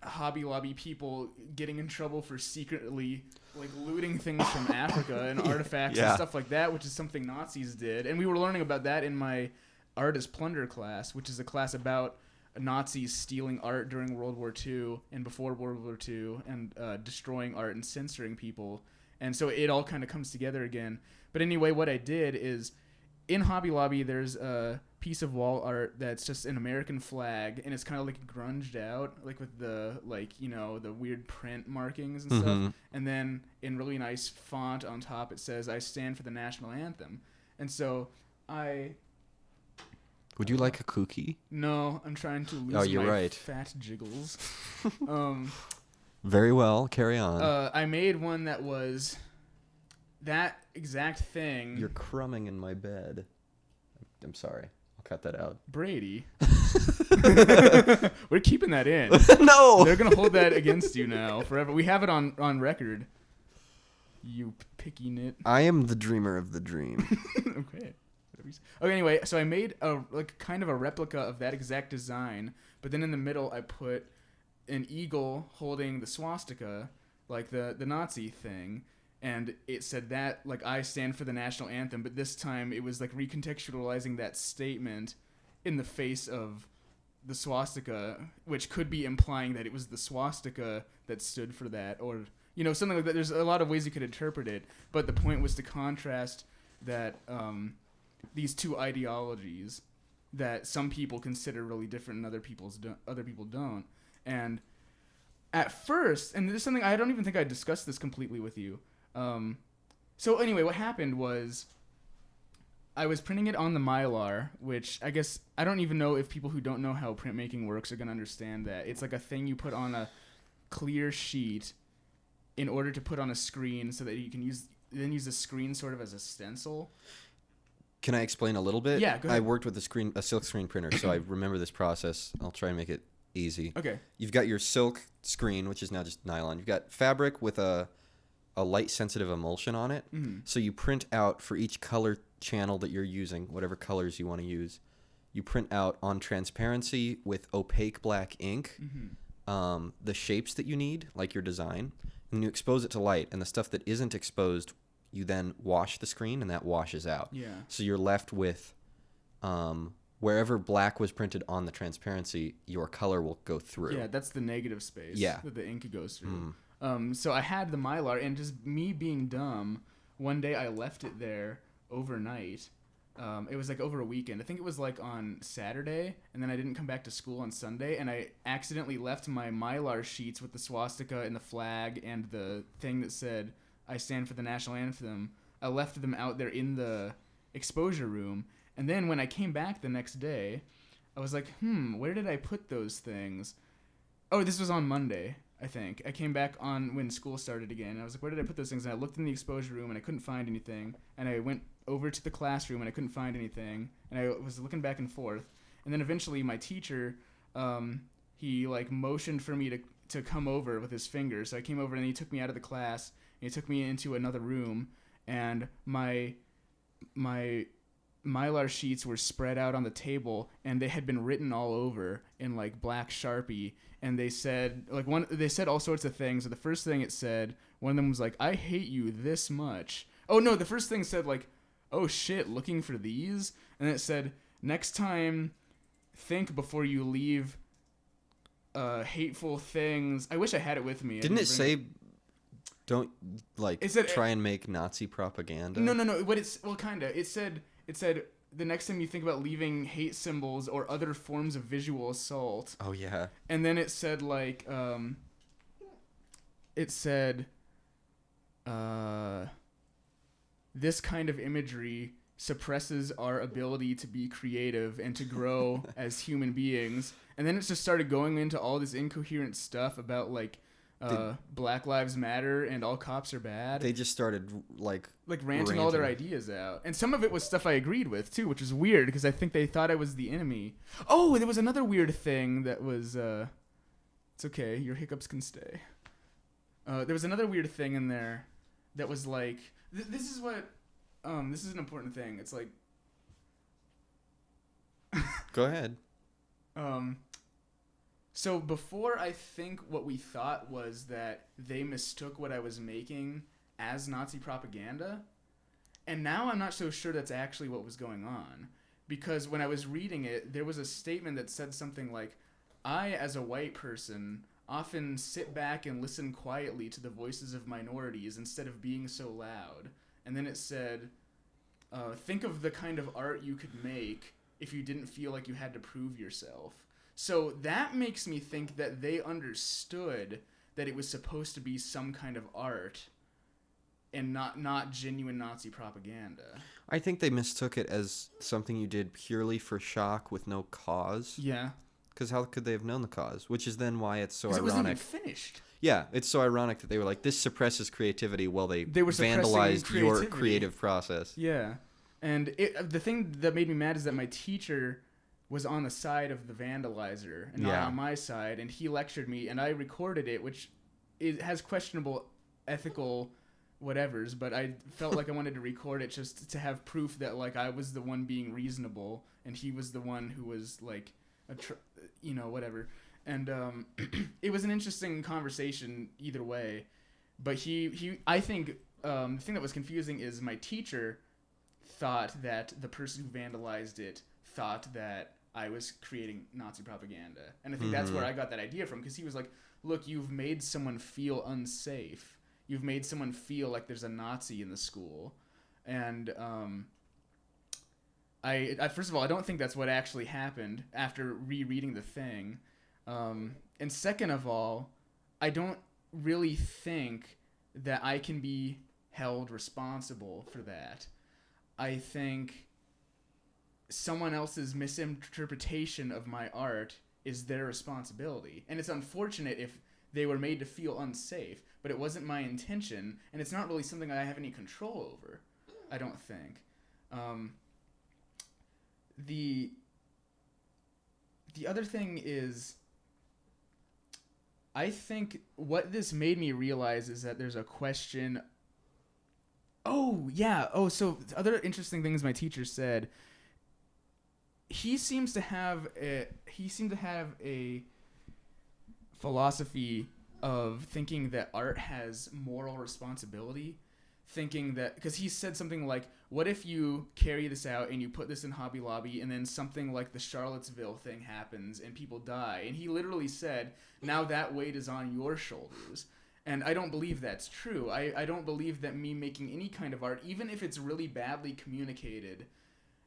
Hobby Lobby people getting in trouble for secretly like looting things from Africa and artifacts and stuff like that, which is something Nazis did. And we were learning about that in my Art as Plunder class, which is a class about Nazis stealing art during World War II and before World War II and destroying art and censoring people. And so it all kind of comes together again. But anyway, what I did is in Hobby Lobby, there's a piece of wall art that's just an American flag, and it's kind of like grunged out, like with the the weird print markings and stuff. And then in really nice font on top, it says, "I stand for the national anthem." And so Would you like a cookie? No, I'm trying to lose you're my right. fat jiggles. Very well. Carry on. I made one that was that exact thing. You're crumbing in my bed. I'm sorry. I'll cut that out. Brady. We're keeping that in. No! They're going to hold that against you now forever. We have it on record. You picky nit. I am the dreamer of the dream. Okay. Okay, anyway, so I made a kind of a replica of that exact design, but then in the middle I put an eagle holding the swastika, like the Nazi thing, and it said that, like, "I stand for the national anthem," but this time it was like recontextualizing that statement in the face of the swastika, which could be implying that it was the swastika that stood for that, or something like that. There's a lot of ways you could interpret it, but the point was to contrast that these two ideologies that some people consider really different and other people don't. And at first, and this is something I don't even think I discussed this completely with you. So anyway, what happened was I was printing it on the Mylar, which I guess I don't even know if people who don't know how printmaking works are going to understand that. It's like a thing you put on a clear sheet in order to put on a screen so that you can use the screen sort of as a stencil. Can I explain a little bit? Yeah, go ahead. I worked with a silk screen printer, so I remember this process. I'll try and make it easy. Okay. You've got your silk screen, which is now just nylon. You've got fabric with a light-sensitive emulsion on it. Mm-hmm. So you print out for each color channel that you're using, whatever colors you want to use. You print out on transparency with opaque black ink the shapes that you need, like your design, and you expose it to light. And the stuff that isn't exposed, you then wash the screen, and that washes out. Yeah. So you're left with wherever black was printed on the transparency, your color will go through. Yeah, that's the negative space that the ink goes through. So I had the Mylar, and just me being dumb, one day I left it there overnight. It was like over a weekend. I think it was like on Saturday, and then I didn't come back to school on Sunday, and I accidentally left my Mylar sheets with the swastika and the flag and the thing that said, "I stand for the national anthem." I left them out there in the exposure room, and then when I came back the next day, I was like, where did I put those things? Oh, this was on Monday, I think. I came back on when school started again, and I was like, where did I put those things? And I looked in the exposure room, and I couldn't find anything, and I went over to the classroom, and I couldn't find anything, and I was looking back and forth, and then eventually my teacher, he like motioned for me to come over with his finger, so I came over, and he took me out of the class, and he took me into another room, and my Mylar sheets were spread out on the table, and they had been written all over in like black Sharpie, and they said all sorts of things. So the first thing it said, one of them was like, "I hate you this much." Oh no, the first thing said like, "Oh shit, looking for these?" And it said, "Next time, think before you leave hateful things." I wish I had it with me. Didn't it say, don't It said, try and make Nazi propaganda? No. Kinda. It said the next time you think about leaving hate symbols or other forms of visual assault. Oh yeah. And then it said like this kind of imagery suppresses our ability to be creative and to grow as human beings. And then it just started going into all this incoherent stuff about like Black Lives Matter and all cops are bad. They just started like Ranting all their ideas out. And some of it was stuff I agreed with too, which was weird because I think they thought I was the enemy. Oh, there was another weird thing that was it's okay, your hiccups can stay. There was another weird thing in there that was like this is what this is an important thing. It's like Go ahead. So before, I think what we thought was that they mistook what I was making as Nazi propaganda. And now I'm not so sure that's actually what was going on. Because when I was reading it, there was a statement that said something like, I, as a white person, often sit back and listen quietly to the voices of minorities instead of being so loud. And then it said, think of the kind of art you could make if you didn't feel like you had to prove yourself. So that makes me think that they understood that it was supposed to be some kind of art and not genuine Nazi propaganda. I think they mistook it as something you did purely for shock with no cause. Yeah. Because how could they have known the cause? Which is then why it's so ironic. It wasn't even finished. Yeah, it's so ironic that they were like, this suppresses creativity while they were vandalized your creative process. Yeah. And the thing that made me mad is that my teacher was on the side of the vandalizer and not on my side, and he lectured me, and I recorded it, which has questionable ethical whatevers, but I felt like I wanted to record it just to have proof that like I was the one being reasonable and he was the one who was like whatever. And it was an interesting conversation either way, but he I think the thing that was confusing is my teacher thought that the person who vandalized it thought that I was creating Nazi propaganda. And I think that's where I got that idea from, because he was like, look, you've made someone feel unsafe. You've made someone feel like there's a Nazi in the school. And I first of all, I don't think that's what actually happened after rereading the thing. And second of all, I don't really think that I can be held responsible for that. I think someone else's misinterpretation of my art is their responsibility. And it's unfortunate if they were made to feel unsafe, but it wasn't my intention, and it's not really something I have any control over, I don't think. The other thing is, I think what this made me realize is that there's a question. Oh, yeah. Oh, so the other interesting things my teacher said, he seemed to have a philosophy of thinking that art has moral responsibility, thinking that, because he said something like, what if you carry this out and you put this in Hobby Lobby and then something like the Charlottesville thing happens and people die? And he literally said, now that weight is on your shoulders. And I don't believe that's true. I don't believe that me making any kind of art, even if it's really badly communicated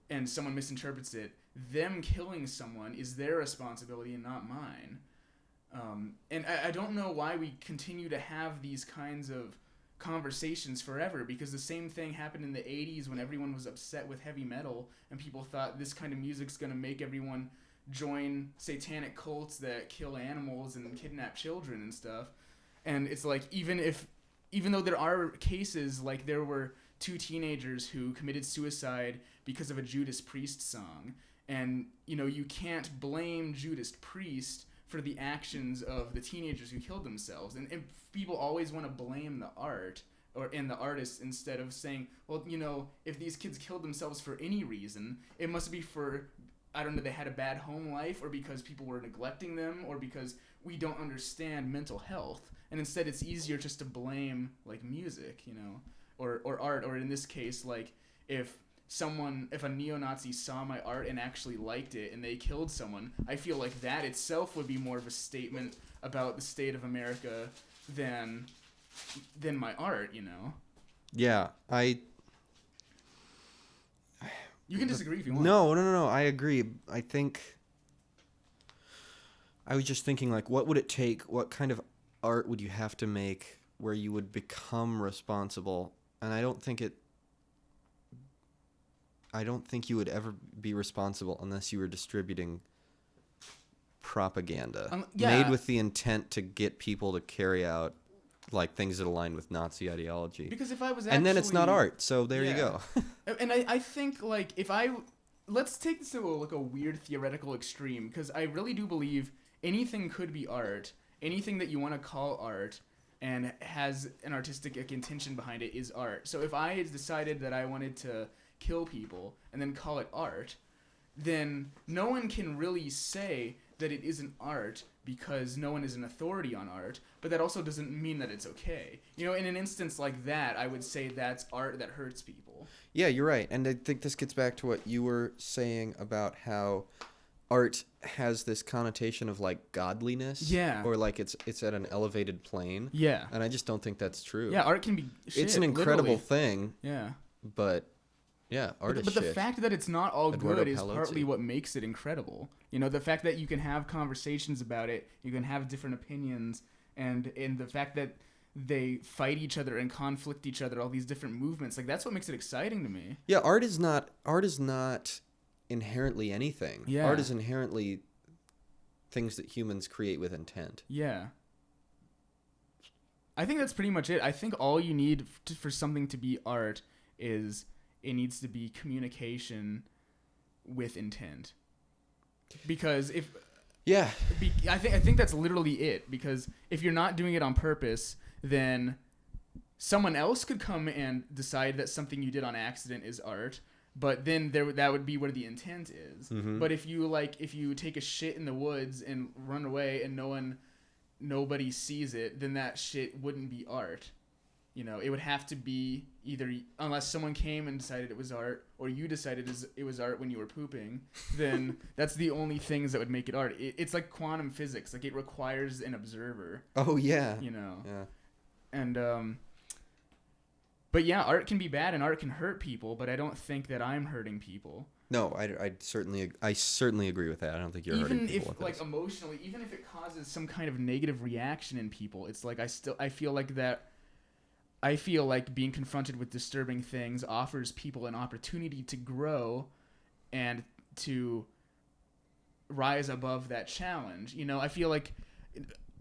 and someone misinterprets it, them killing someone is their responsibility and not mine. And I don't know why we continue to have these kinds of conversations forever, because the same thing happened in the 80s when everyone was upset with heavy metal and people thought this kind of music's going to make everyone join satanic cults that kill animals and kidnap children and stuff. And it's like, even though there are cases, like there were 2 teenagers who committed suicide because of a Judas Priest song, and you can't blame Judas Priest for the actions of the teenagers who killed themselves. And people always want to blame the art and the artists instead of saying, well, if these kids killed themselves for any reason, it must be for, I don't know, they had a bad home life, or because people were neglecting them, or because we don't understand mental health. And instead it's easier just to blame like music, or art, or in this case, like if a neo-Nazi saw my art and actually liked it and they killed someone, I feel like that itself would be more of a statement about the state of America than my art, Yeah, You can disagree if you want. No, I agree. I think I was just thinking, like, what would it take? What kind of art would you have to make where you would become responsible? And I don't think you would ever be responsible unless you were distributing propaganda yeah. made with the intent to get people to carry out like things that align with Nazi ideology. Because if I was and then it's not actually- art, so there you Yeah. go. And I think like if I let's take this to like a weird theoretical extreme, because I really do believe anything could be art. Anything that you want to call art and has an artistic like, intention behind it is art. So if I had decided that I wanted to kill people and then call it art, then no one can really say that it isn't art because no one is an authority on art, but that also doesn't mean that it's okay. You know, in an instance like that, I would say that's art that hurts people. Yeah, you're right. And I think this gets back to what you were saying about how art has this connotation of like godliness. Yeah. Or like it's at an elevated plane. Yeah. And I just don't think that's true. Yeah, art can be shit, It's an incredible literally. thing, Yeah. but yeah, art is But shit. the fact that it's not all Eduardo good is Palozzi. partly what makes it incredible. You know, the fact that you can have conversations about it, you can have different opinions, and the fact that they fight each other and conflict each other, all these different movements, like that's what makes it exciting to me. Yeah, art is not inherently anything. Yeah. Art is inherently things that humans create with intent. Yeah. I think that's pretty much it. I think all you need for something to be art is it needs to be communication with intent. Because if Yeah. I think that's literally it. Because if you're not doing it on purpose, then someone else could come and decide that something you did on accident is art. But then that would be where the intent is. Mhm. But if you take a shit in the woods and run away and nobody sees it, then that shit wouldn't be art. You know, it would have to be either unless someone came and decided it was art, or you decided it was art when you were pooping. Then that's the only things that would make it art. It's like quantum physics; like it requires an observer. Oh yeah. You know, Yeah. and but yeah, art can be bad and art can hurt people. But I don't think that I'm hurting people. No, I certainly agree with that. I don't think you're hurting Even people if with like this. emotionally, even if it causes some kind of negative reaction in people, it's like I feel like that. I feel like being confronted with disturbing things offers people an opportunity to grow and to rise above that challenge. You know, I feel like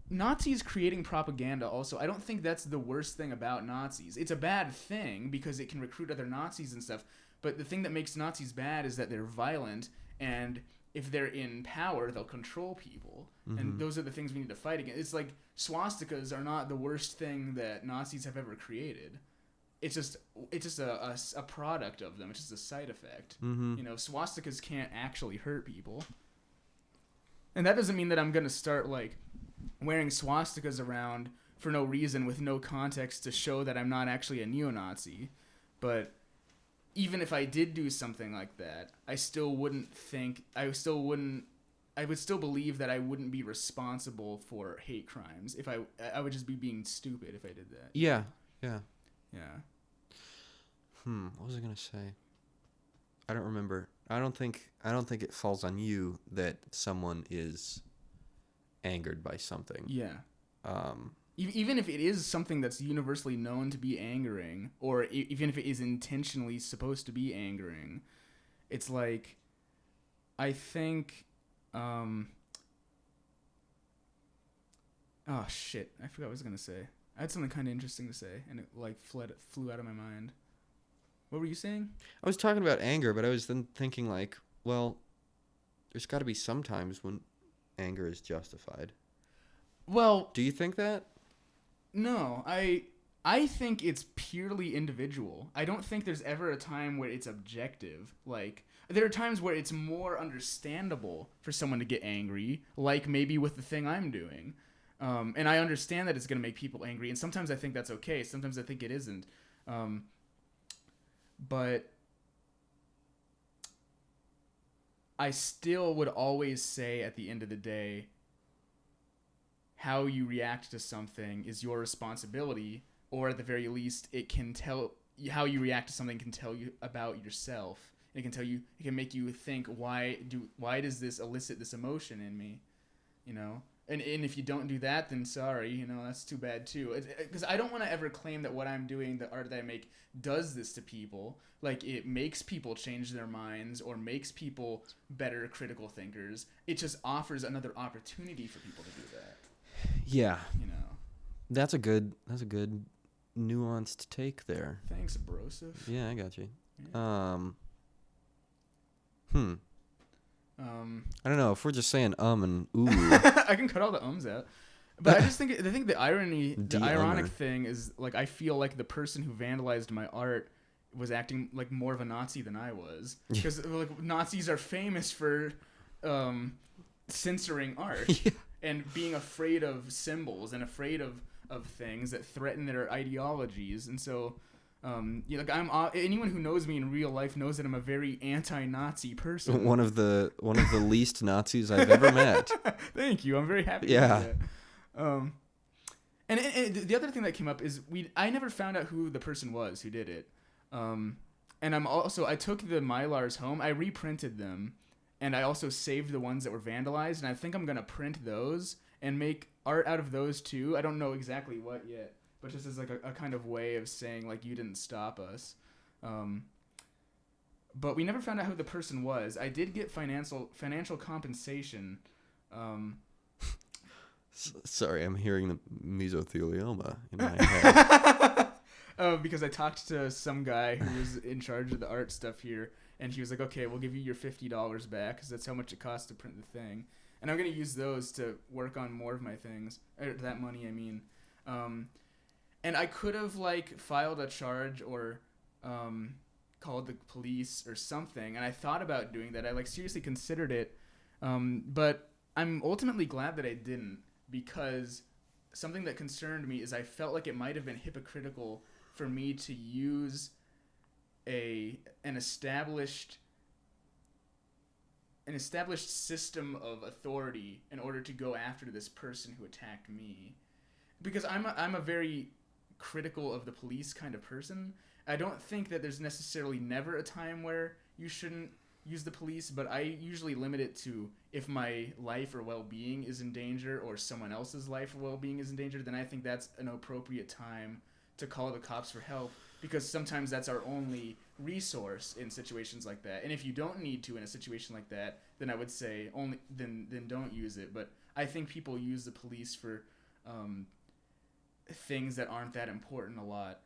Nazis creating propaganda also, I don't think that's the worst thing about Nazis. It's a bad thing because it can recruit other Nazis and stuff, but the thing that makes Nazis bad is that they're violent, and if they're in power, they'll control people. And those are the things we need to fight against. It's like swastikas are not the worst thing that Nazis have ever created. It's just a product of them. It's just a side effect. You know, swastikas can't actually hurt people. And that doesn't mean that I'm going to start like wearing swastikas around for no reason with no context to show that I'm not actually a neo-Nazi. But even if I did do something like that, I would still believe that I wouldn't be responsible for hate crimes. If I would just be being stupid if I did that. Yeah. Yeah. Yeah. What was I gonna say? I don't remember. I don't think it falls on you that someone is angered by something. Yeah. Um, Even if it is something that's universally known to be angering, or even if it is intentionally supposed to be angering, it's like, I think, oh shit, I forgot what I was gonna say. I had something kind of interesting to say, and it like flew out of my mind. What were you saying? I was talking about anger, but I was then thinking like, well, there's got to be some times when anger is justified. Well, Do you think that? no, I think it's purely individual. I don't think there's ever a time where it's objective. Like, there are times where it's more understandable for someone to get angry, like maybe with the thing I'm doing. And I understand that it's going to make people angry, and sometimes I think that's okay. Sometimes I think it isn't. But I still would always say at the end of the day, how you react to something is your responsibility, or at the very least, it can tell how you react to something can tell you about yourself. It can make you think, why does this elicit this emotion in me? You know, And if you don't do that, then sorry, you know, that's too bad too. Because I don't want to ever claim that what I'm doing, the art that I make, does this to people. Like, it makes people change their minds or makes people better critical thinkers. It just offers another opportunity for people to do that. Yeah. You know. That's a good nuanced take there. Thanks, Broseph. Yeah, I got you. Yeah. I don't know if we're just saying and ooh. I can cut all the ums out. But I think the ironic De-ummer. thing is, like, I feel like the person who vandalized my art was acting like more of a Nazi than I was, because like Nazis are famous for censoring art Yeah. and being afraid of symbols and afraid of things that threaten their ideologies. And so like anyone who knows me in real life knows that I'm a very anti-Nazi person. One of the least Nazis I've ever met. Thank you. I'm very happy. Yeah. To hear that. And the other thing that came up is I never found out who the person was who did it. And I took the Mylars home. I reprinted them, and I also saved the ones that were vandalized. And I think I'm gonna print those and make art out of those too. I don't know exactly what yet, but just as like a kind of way of saying, like, you didn't stop us. But we never found out who the person was. I did get financial compensation. Sorry, I'm hearing the mesothelioma in my head. Because I talked to some guy who was in charge of the art stuff here, and he was like, okay, we'll give you your $50 back, because that's how much it costs to print the thing. And I'm going to use those to work on more of my things. Or that money, I mean. And I could have, like, filed a charge or called the police or something, and I thought about doing that. I, like, seriously considered it. But I'm ultimately glad that I didn't, because something that concerned me is I felt like it might have been hypocritical for me to use an established system of authority in order to go after this person who attacked me, because I'm a very critical of the police kind of person. I don't think that there's necessarily never a time where you shouldn't use the police, but I usually limit it to if my life or well-being is in danger, or someone else's life or well-being is in danger, then I think that's an appropriate time to call the cops for help, because sometimes that's our only resource in situations like that. And if you don't need to in a situation like that, then I would say then don't use it. But I think people use the police for things that aren't that important a lot.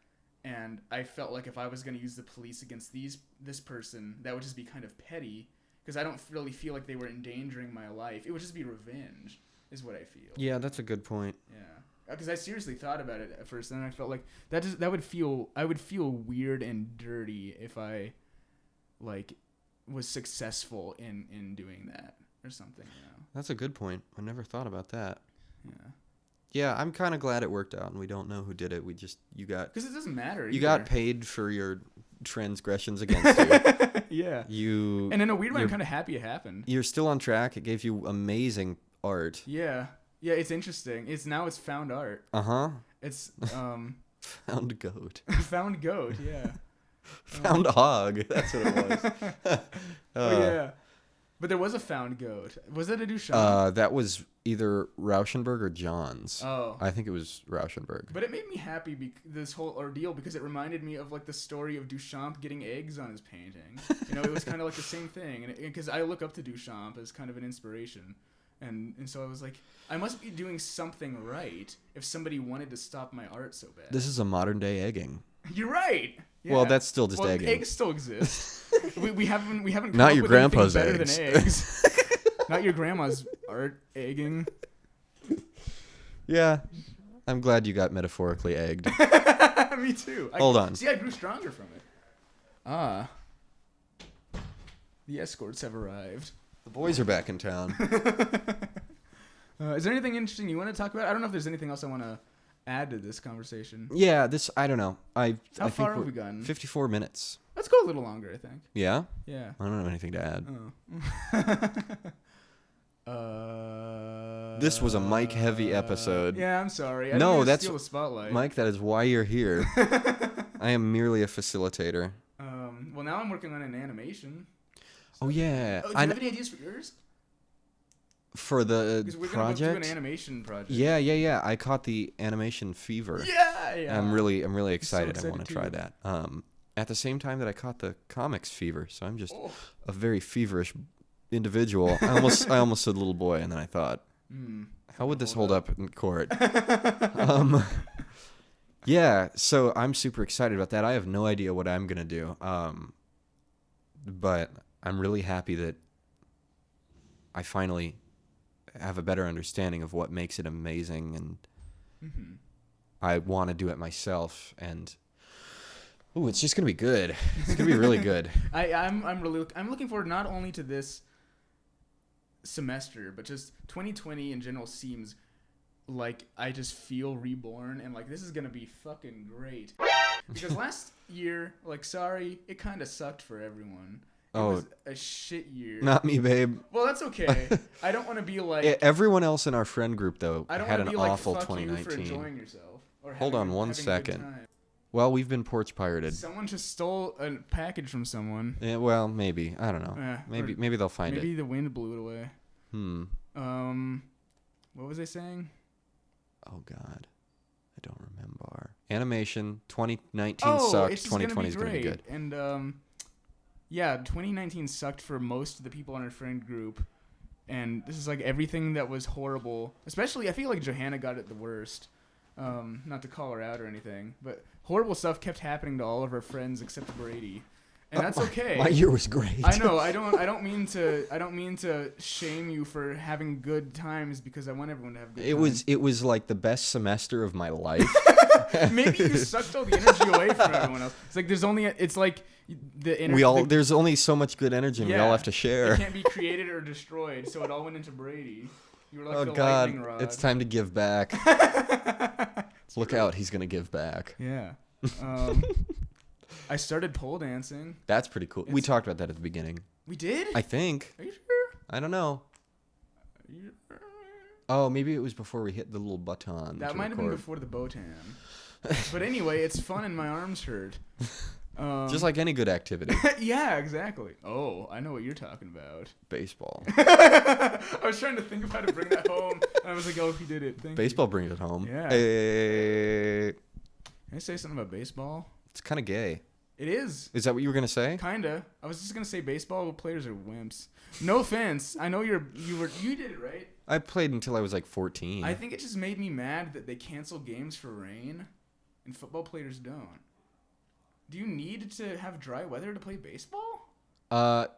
And I felt like if I was going to use the police against this person, that would just be kind of petty, because I don't really feel like they were endangering my life. It would just be revenge, is what I feel. Yeah, that's a good point. Yeah, because I seriously thought about it at first, and I felt like I would feel weird and dirty if I, like, was successful in doing that or something. You know? That's a good point. I never thought about that. Yeah. Yeah, I'm kind of glad it worked out, and we don't know who did it. You got Because it doesn't matter. you got paid for your transgressions against you. Yeah. And in a weird way, I'm kind of happy it happened. You're still on track. It gave you amazing art. Yeah. Yeah, it's interesting. It's found art. Uh-huh. It's Found goat. found goat, yeah. Found hog. That's what it was. Oh yeah. But there was a found goat. Was that a Duchamp? That was either Rauschenberg or Johns. Oh. I think it was Rauschenberg. But it made me happy, this whole ordeal, because it reminded me of, like, the story of Duchamp getting eggs on his painting. You know, it was kind of like the same thing. And because I look up to Duchamp as kind of an inspiration. And so I was like, I must be doing something right if somebody wanted to stop my art so bad. This is a modern day egging. You're right. Yeah. Well, that's still just egging. Eggs still exist. we haven't come Not up your with grandpa's anything better eggs. than eggs. Not your grandma's art egging. Yeah. I'm glad you got metaphorically egged. Me too. Hold on. See, I grew stronger from it. Ah. The escorts have arrived. The boys are back in town. Is there anything interesting you want to talk about? I don't know if there's anything else I want to add to this conversation. Yeah, I don't know. I How think far have we gotten? 54 minutes. Let's go a little longer, I think. Yeah? Yeah. I don't have anything to add. Oh. This was a Mike-heavy episode. Yeah, I'm sorry. I No, didn't mean to that's- steal the spotlight. Mike, that is why you're here. I am merely a facilitator. Well, now I'm working on an animation. Oh, yeah. Oh, do you have any ideas for yours? For the Because we're gonna both do project. an animation project. Yeah. I caught the animation fever. Yeah. I'm really excited. I want excited to try too. that. At the same time that I caught the comics fever, so I'm just Oh. a very feverish individual. I almost said little boy, and then I thought, how would this hold up in court? Yeah, so I'm super excited about that. I have no idea what I'm gonna do, but I'm really happy that I finally have a better understanding of what makes it amazing, and I want to do it myself. And it's just gonna be good. It's gonna be really good. I'm looking forward not only to this semester, but just 2020 in general seems like I just feel reborn, and like this is gonna be fucking great. Because last year, like, sorry, it kind of sucked for everyone. It was a shit year. Not me, babe. Well, that's okay. I don't want to be like. Everyone else in our friend group, though, I don't had want an to be awful like, fuck you for 2019. enjoying yourself. Or Hold having- on one having a good second. time. Well, we've been porch pirated. Someone just stole a package from someone. Yeah, well, maybe. I don't know. Maybe they'll find Maybe it. the wind blew it away. What was I saying? Oh God, I don't remember. Animation 2019 Oh, sucked. it's just gonna 2020 be is gonna be great. good. And yeah, 2019 sucked for most of the people in our friend group, and this is like everything that was horrible. Especially, I feel like Johanna got it the worst. Not to call her out or anything, but horrible stuff kept happening to all of our friends except Brady, and that's okay. My year was great. I know. I don't mean to shame you for having good times because I want everyone to have good times. It was like the best semester of my life. Maybe you sucked all the energy away from everyone else. It's like it's like the energy. There's only so much good energy, and we all have to It share. can't be created or destroyed, so it all went into Brady. You were like Oh the God, lightning rod. it's time to give back. Look out, he's gonna give back. Yeah. I started pole dancing. That's pretty cool. We talked about that at the beginning. We did? I think. Are you sure? I don't know. Are you sure? Oh, maybe it was before we hit the little button. That to might have been record. before the Botan. But anyway, it's fun and my arms hurt. Just like any good activity. Yeah, exactly. Oh, I know what you're talking about. Baseball. I was trying to think of how to bring that home. And I was like, oh, he did it. Thank Baseball brings it home. Yeah. Hey. you. Can I say something about baseball? It's kind of gay. It is. Is that what you were gonna say? Kinda. I was just gonna say baseball players are wimps. No offense. I know you did it right. I played until I was like 14. I think it just made me mad that they cancel games for rain, and football players don't. Do you need to have dry weather to play baseball?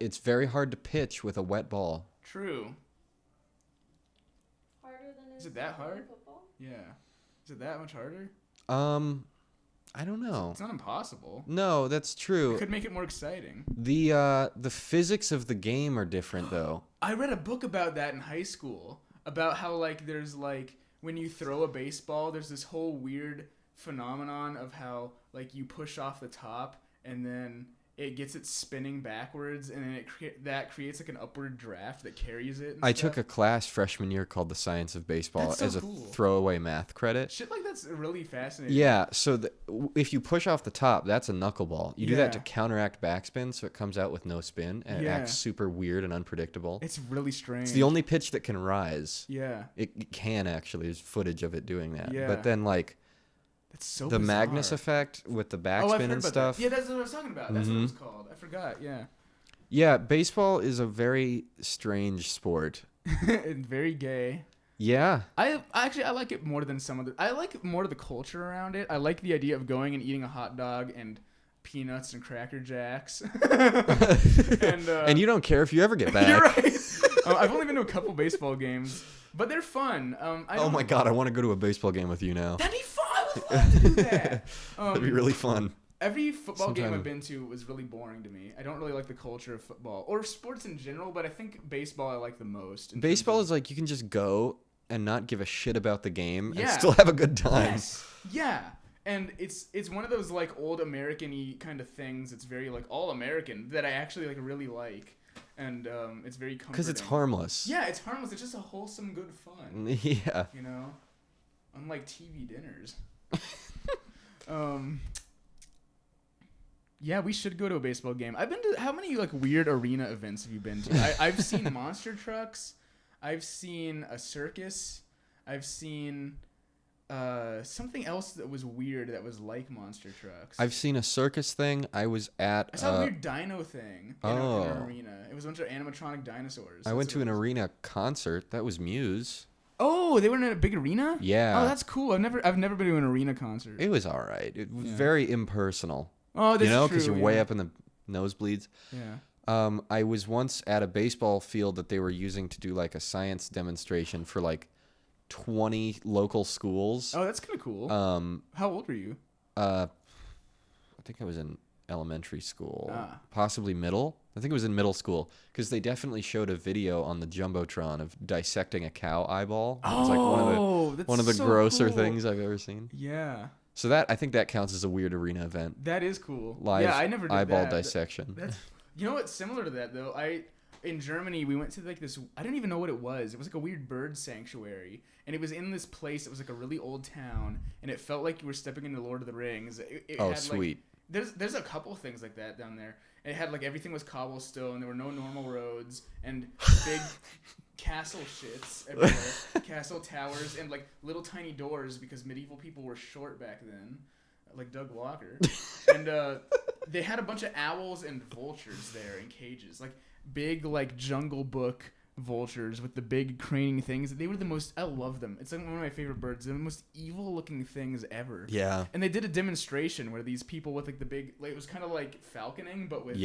It's very hard to pitch with a wet ball. True. Harder than Is it that hard? Football? Yeah. Is it that much harder? I don't know. It's not impossible. No, that's It true. could make it more exciting. The physics of the game are different though. I read a book about that in high school. About how like there's like when you throw a baseball, there's this whole weird phenomenon of how like you push off the top and then it gets it spinning backwards and then that creates like an upward draft that carries it. I took a class freshman year called The Science of Baseball That's so as a cool. throwaway math credit. shit like that's really fascinating. Yeah, so if you push off the top, that's a knuckleball. You do that to Yeah. counteract backspin, so it comes out with no spin, and it Yeah. acts super weird and unpredictable. It's really strange. It's the only pitch that can rise. Yeah. It can actually. There's footage of it doing that. Yeah. But then, like, That's so the bizarre. Magnus effect with the Oh, I've backspin heard and about stuff. That. Yeah, that's what I was talking about. That's what it was Mhm. called. I forgot. Yeah. Yeah, baseball is a very strange sport. And very gay. Yeah. I like it more than some of the. I like more of the culture around it. I like the idea of going and eating a hot dog and peanuts and Cracker Jacks. And you don't care if you ever get back. You're right. I've only been to a couple baseball games, but they're fun. Oh my God, I want to go to a baseball game with you now. That'd be fun. I would love to do that. That'd be really fun. Every football game Sometime- I've been to was really boring to me. I don't really like the culture of football or sports in general, but I think baseball I like the most. in terms Baseball of- is like you can just go and not give a shit about the game and Yeah. still have a good time. Yes. Yeah. And it's one of those like old American-y kind of things. It's very like all American that I actually like really like, and it's very comforting. Because it's harmless. Yeah, it's harmless. It's just a wholesome, good fun. Yeah. You know, unlike TV dinners. Yeah, we should go to a baseball game. I've been to how many like weird arena events have you been to? I've seen monster trucks. I've seen a circus. I've seen something else that was weird that was like monster trucks. I've seen a circus thing. I was at. I saw a weird dino thing in an Oh. arena. It was a bunch of animatronic dinosaurs. I went That's to what an it was. arena concert. That was Muse. Oh, they were in a big arena? Yeah. Oh, that's cool. I've never been to an arena concert. It was all right. It was Yeah. very impersonal. Oh, that's You know, true. because you're way up in the nosebleeds. Yeah. I was once at a baseball field that they were using to do like a science demonstration for like 20 local schools. Oh, that's kind of cool. How old were you? I think I was in elementary school, Ah. possibly middle. I think it was in middle school because they definitely showed a video on the jumbotron of dissecting a cow eyeball. It was like that's one of the so grosser cool. things I've ever seen. Yeah, So that I think that counts as a weird arena event. that is cool. Live yeah, I never did eyeball that. dissection. That's you know what's similar to that though. In Germany we went to like this. I don't even know what it was. It was like a weird bird sanctuary, and it was in this place. It was like a really old town, and it felt like you were stepping into Lord of the Rings. It Oh, had, sweet. Like, there's a couple things like that down there. It had like everything was cobblestone. There were no normal roads and big castle shits everywhere, castle towers, and like little tiny doors because medieval people were short back then, like Doug Walker. And they had a bunch of owls and vultures there in cages, like big like Jungle Book vultures with the big craning things. They were the most. I love them. It's like one of my favorite birds. They're the most evil looking things ever. Yeah. And they did a demonstration where these people with like the big, like it was kind of like falconing, but with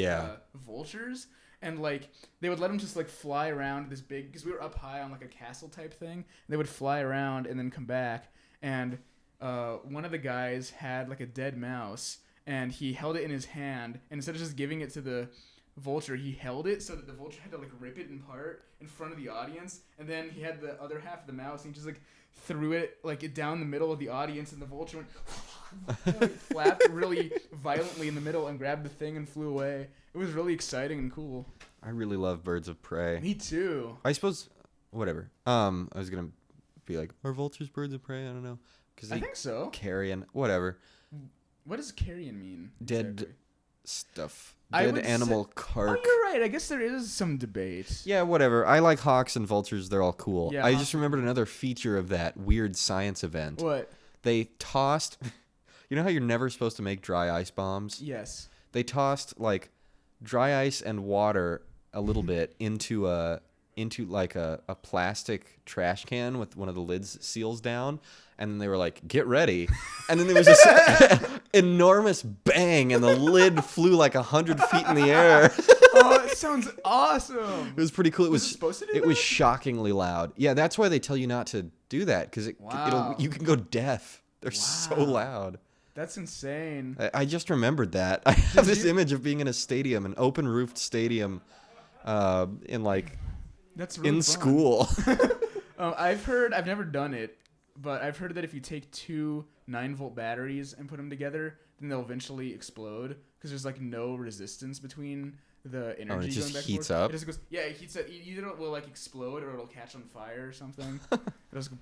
vultures. And like they would let them just like fly around this big, because we were up high on like a castle type thing. And they would fly around and then come back. And one of the guys had like a dead mouse, and he held it in his hand. And instead of just giving it to the vulture, he held it so that the vulture had to like rip it in part in front of the audience, and then he had the other half of the mouse, and he just like threw it like down the middle of the audience, and the vulture went like, flapped really violently in the middle and grabbed the thing and flew away. It was really exciting and cool. I really love birds of prey. Me too. I suppose, whatever. I was gonna be like, are vultures birds of prey? I don't know, because I they think so. carrion, whatever, What does carrion mean? dead exactly? stuff, I dead would animal Oh, cark. you're right. I guess there is some debate. Yeah, whatever. I like hawks and vultures. They're all cool. Yeah, I hawks just remembered another feature of that weird science event. What? They tossed. You know how you're never supposed to make dry ice bombs? Yes. They tossed like dry ice and water a little bit into like a plastic trash can with one of the lids seals down, and then they were like, get ready, and then there was this enormous bang and the lid flew like 100 feet in the air. Oh, it sounds awesome. It was pretty cool. It Was was it supposed to do it was that? shockingly loud. Yeah, that's why they tell you not to do that, because Wow. you can go deaf. They're so Wow. loud. That's insane. I just remembered that. I have this you- image of being in a stadium, an open roofed stadium, in like That's really in fun. school. I've heard. I've never done it, but I've heard that if you take two 9-volt batteries and put them together, then they'll eventually explode because there's like no resistance between the energy just going back heats and forth. up? It just goes. Yeah, it heats up. Either it will like explode or it'll catch on fire or something. It'll just go.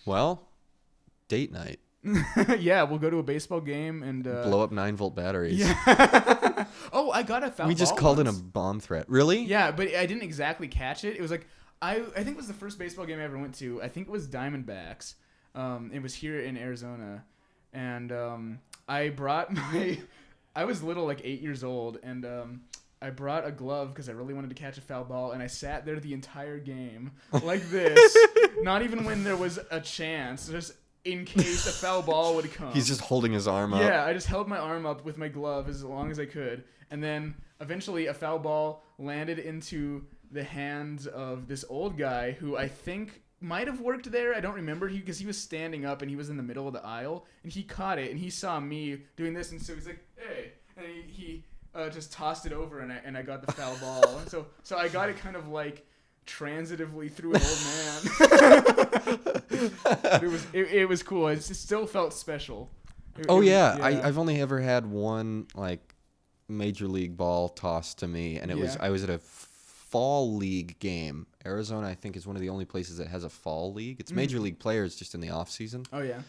Well, date night. Yeah, we'll go to a baseball game and Blow up 9-volt batteries. Yeah. Oh, I got a foul We just ball called it a once. bomb threat. Really? Yeah, but I didn't exactly catch it. It was like I think it was the first baseball game I ever went to. I think it was Diamondbacks. It was here in Arizona, and I brought my. I was little, like 8 years old, and I brought a glove because I really wanted to catch a foul ball, and I sat there the entire game like this, not even when there was a chance, just in case a foul ball would come. He's just holding his arm up. Yeah, I just held my arm up with my glove as long as I could. And then eventually a foul ball landed into the hands of this old guy who I think might have worked there. I don't remember because he was standing up and he was in the middle of the aisle. And he caught it and he saw me doing this. And so he's like, hey. And he just tossed it over and I got the foul ball. And so I got it kind of like transitively through an old man. It was cool. It still felt special. Oh yeah. I've only ever had one like major league ball tossed to me, and I was at a fall league game. Arizona, I think, is one of the only places that has a fall league. It's major league players just in the off season. Oh yeah.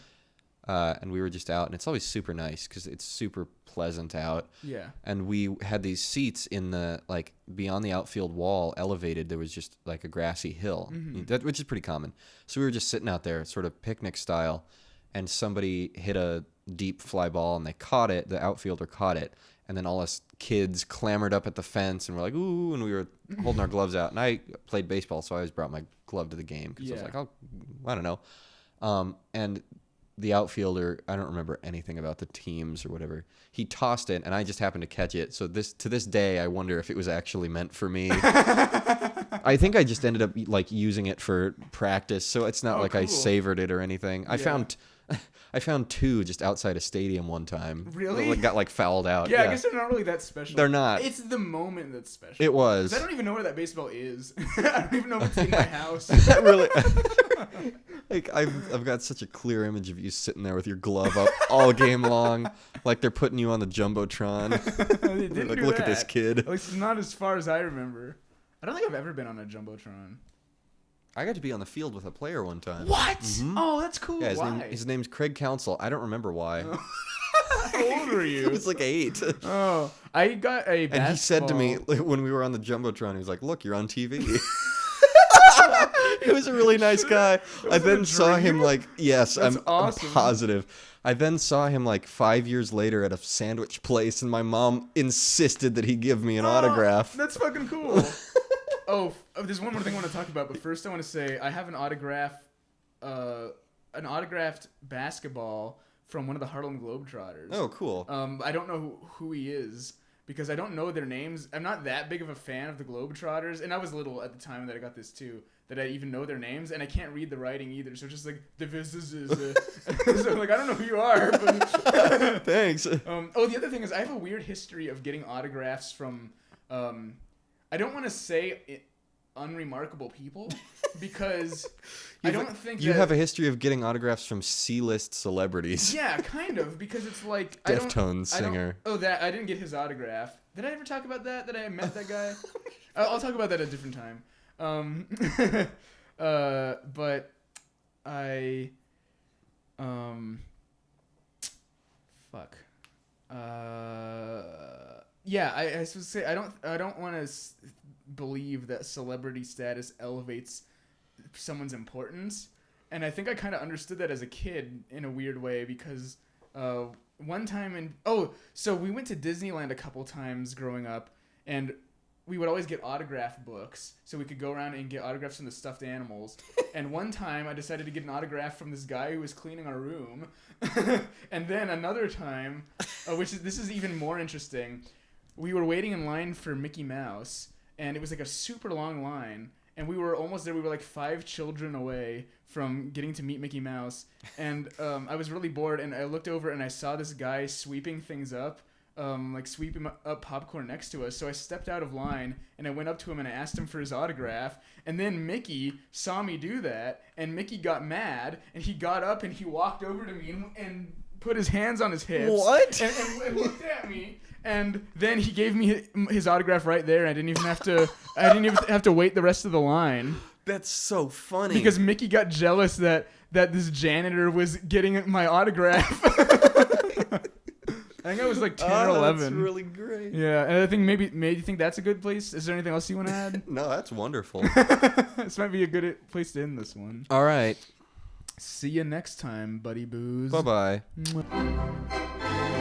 and we were just out, and it's always super nice because it's super pleasant out. Yeah. And we had these seats in the, like, beyond the outfield wall, elevated. There was just like a grassy hill, which is pretty common. So we were just sitting out there, sort of picnic style, and somebody hit a deep fly ball, and they caught it. The outfielder caught it, and then all us kids clambered up at the fence, and we're like, ooh, and we were holding our gloves out. And I played baseball, so I always brought my glove to the game because I was Yeah. like, I don't know. And the outfielder, I don't remember anything about the teams or whatever. He tossed it, and I just happened to catch it. So to this day, I wonder if it was actually meant for me. I think I just ended up like using it for practice, so it's not like I cool. savored it or anything. Yeah. I found two just outside a stadium one time. Really? Like, got like fouled out. Yeah, I guess they're not really that special. They're not. It's the moment that's special. It was. 'Cause I don't even know where that baseball is. I don't even know if it's in my house. That really. Like I've got such a clear image of you sitting there with your glove up all game long, like they're putting you on the jumbotron. They didn't Like, do look that. at this kid. At least not as far as I remember. I don't think I've ever been on a jumbotron. I got to be on the field with a player one time. What? Mhm. Oh, that's cool. Yeah, Why? his name's Craig Counsell. I don't remember why. How old were you? He was like 8. Oh, I got a basketball. And he said to me like, when we were on the jumbotron, he was like, "Look, you're on TV." He was a really nice guy. I it then a saw him dream? like, yes, That's I'm awesome. positive. I then saw him like 5 years later at a sandwich place, and my mom insisted that he give me an autograph. That's fucking cool. There's one more thing I want to talk about, but first I want to say I have an autographed basketball from one of the Harlem Globetrotters. Oh, cool. I don't know who he is because I don't know their names. I'm not that big of a fan of the Globetrotters, and I was little at the time that I got this too, that I even know their names, and I can't read the writing either. So it's just like this is. So I'm like, I don't know who you are. But Thanks. the other thing is I have a weird history of getting autographs from. I don't want to say unremarkable people because I don't think You that, have a history of getting autographs from C-list celebrities. Yeah, kind of, because it's like Deftones singer. That I didn't get his autograph. Did I ever talk about that? That I met that guy? I'll talk about that at a different time. But I fuck. Yeah, I was supposed to say I don't want to believe that celebrity status elevates someone's importance, and I think I kind of understood that as a kid in a weird way because one time so we went to Disneyland a couple times growing up, and we would always get autograph books so we could go around and get autographs from the stuffed animals. And one time I decided to get an autograph from this guy who was cleaning our room. And then another time, this is even more interesting, we were waiting in line for Mickey Mouse, and it was like a super long line, and we were almost there. We were like 5 children away from getting to meet Mickey Mouse, and I was really bored, and I looked over and I saw this guy sweeping things up, like sweeping up popcorn next to us. So I stepped out of line and I went up to him and I asked him for his autograph, and then Mickey saw me do that, and Mickey got mad, and he got up and he walked over to me and put his hands on his hips. What? And looked at me. And then he gave me his autograph right there. And I didn't even have to wait the rest of the line That's so funny. because Mickey got jealous that this janitor was getting my autograph. I think I was like 10 or 11. That's really great. Yeah, and I think maybe you think that's a good place. Is there anything else you want to add? No, that's wonderful. This might be a good place to end this one. All right. See you next time, buddy boos. Bye-bye. Mwah.